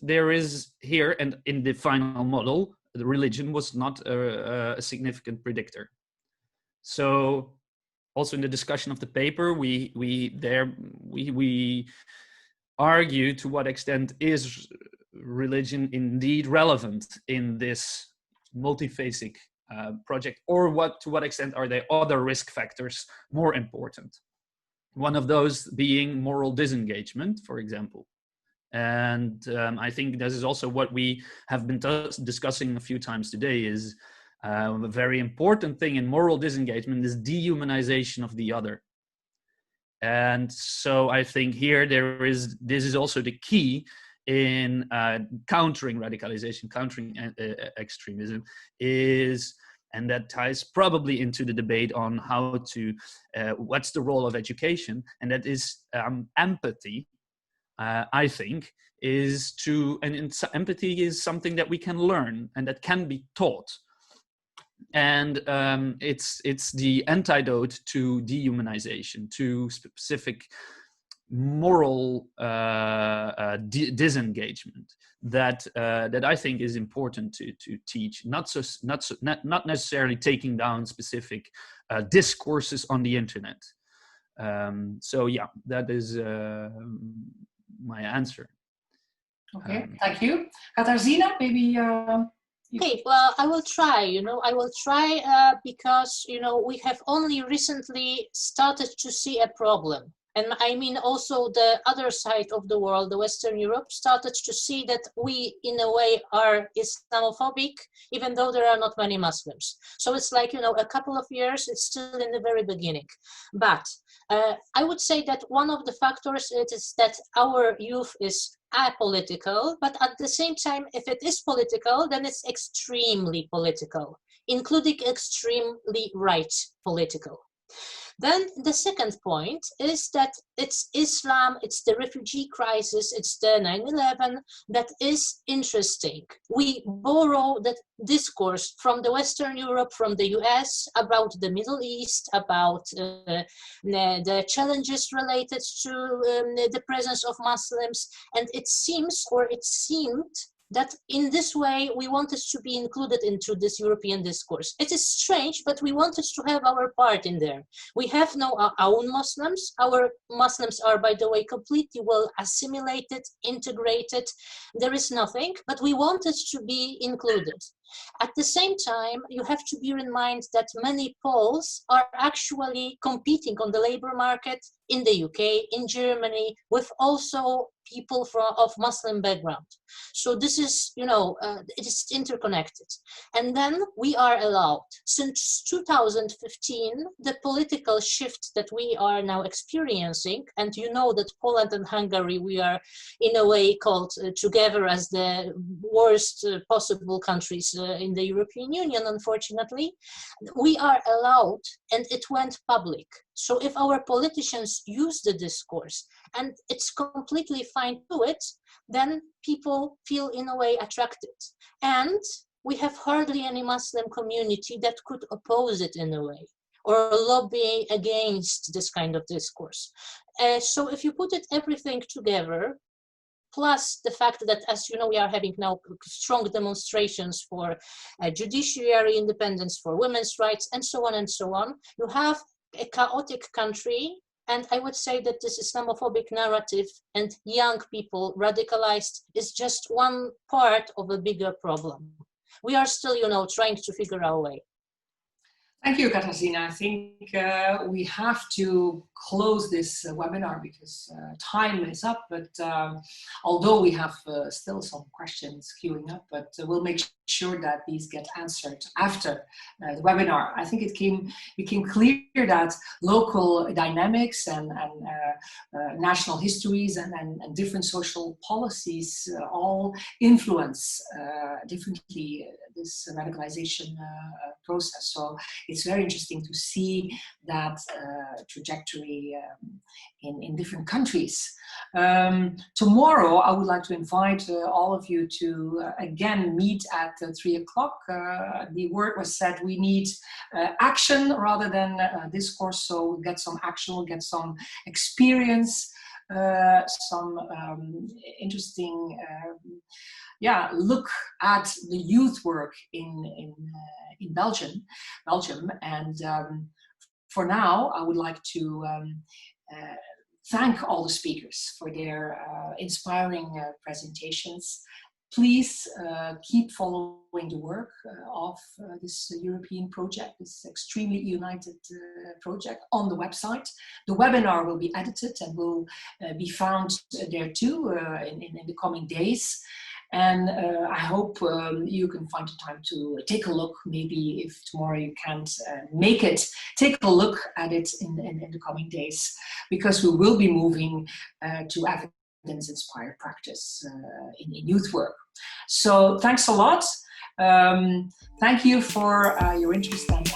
here, and in the final model, the religion was not a significant predictor. So also in the discussion of the paper, we argue to what extent is religion indeed relevant in this multiphasic project, or to what extent are there other risk factors more important? One of those being moral disengagement, for example. And I think this is also what we have been discussing a few times today, is a very important thing in moral disengagement is dehumanization of the other. And so I think here this is also the key in countering radicalization, countering extremism, and that ties probably into the debate on how to, what's the role of education, and that is empathy. I think empathy is something that we can learn and that can be taught. And it's the antidote to dehumanization, to specific moral disengagement that I think is important to teach. Not necessarily taking down specific discourses on the internet. So yeah, that is my answer. Okay, thank you. Katarzyna, maybe. Okay, well, I will try, I will try because, we have only recently started to see a problem. And I mean also the other side of the world, the Western Europe, started to see that we, in a way, are Islamophobic, even though there are not many Muslims. So it's like, a couple of years, it's still in the very beginning. But I would say that one of the factors is that our youth is apolitical, but at the same time, if it is political, then it's extremely political, including extremely right political. Then the second point is that it's Islam, it's the refugee crisis, it's the 9/11 that is interesting. We borrow that discourse from the Western Europe, from the US, about the Middle East, about the challenges related to the presence of Muslims. And it seems, or it seemed, that in this way we wanted to be included into this European discourse. It is strange, but we wanted to have our part in there. We have no our own Muslims. Our Muslims are, by the way, completely well assimilated, integrated. There is nothing, but we wanted to be included. At the same time, you have to bear in mind that many Poles are actually competing on the labor market in the UK, in Germany, with also people of Muslim background. So this is, it is interconnected. And then we are allowed, since 2015, the political shift that we are now experiencing, and you know that Poland and Hungary, we are in a way called together as the worst possible countries in the European Union, unfortunately, we are allowed, and it went public. So if our politicians use the discourse and it's completely fine to it, then people feel in a way attracted. And we have hardly any Muslim community that could oppose it in a way, or lobby against this kind of discourse. So if you put everything together, plus the fact that, as you know, we are having now strong demonstrations for judiciary independence, for women's rights, and so on, you have a chaotic country. And I would say that this Islamophobic narrative and young people radicalized is just one part of a bigger problem. We are still, trying to figure our way. Thank you, Katarzyna. I think we have to close this webinar because time is up, but although we have still some questions queuing up, but we'll make sure that these get answered after the webinar. I think it became clear that local dynamics and national histories and different social policies all influence differently this radicalization process. So it's very interesting to see that trajectory in different countries. Tomorrow, I would like to invite all of you to again meet at 3 o'clock. The word was said, we need action rather than discourse, so get some action, get some experience some interesting look at the youth work in Belgium. And for now, I would like to thank all the speakers for their inspiring presentations. Please keep following the work of this European project, this extremely united project on the website. The webinar will be edited and will be found there too in the coming days. And I hope you can find the time to take a look. Maybe if tomorrow you can't make it, take a look at it in the coming days, because we will be moving to evidence-inspired practice in youth work. So thanks a lot. Thank you for your interest and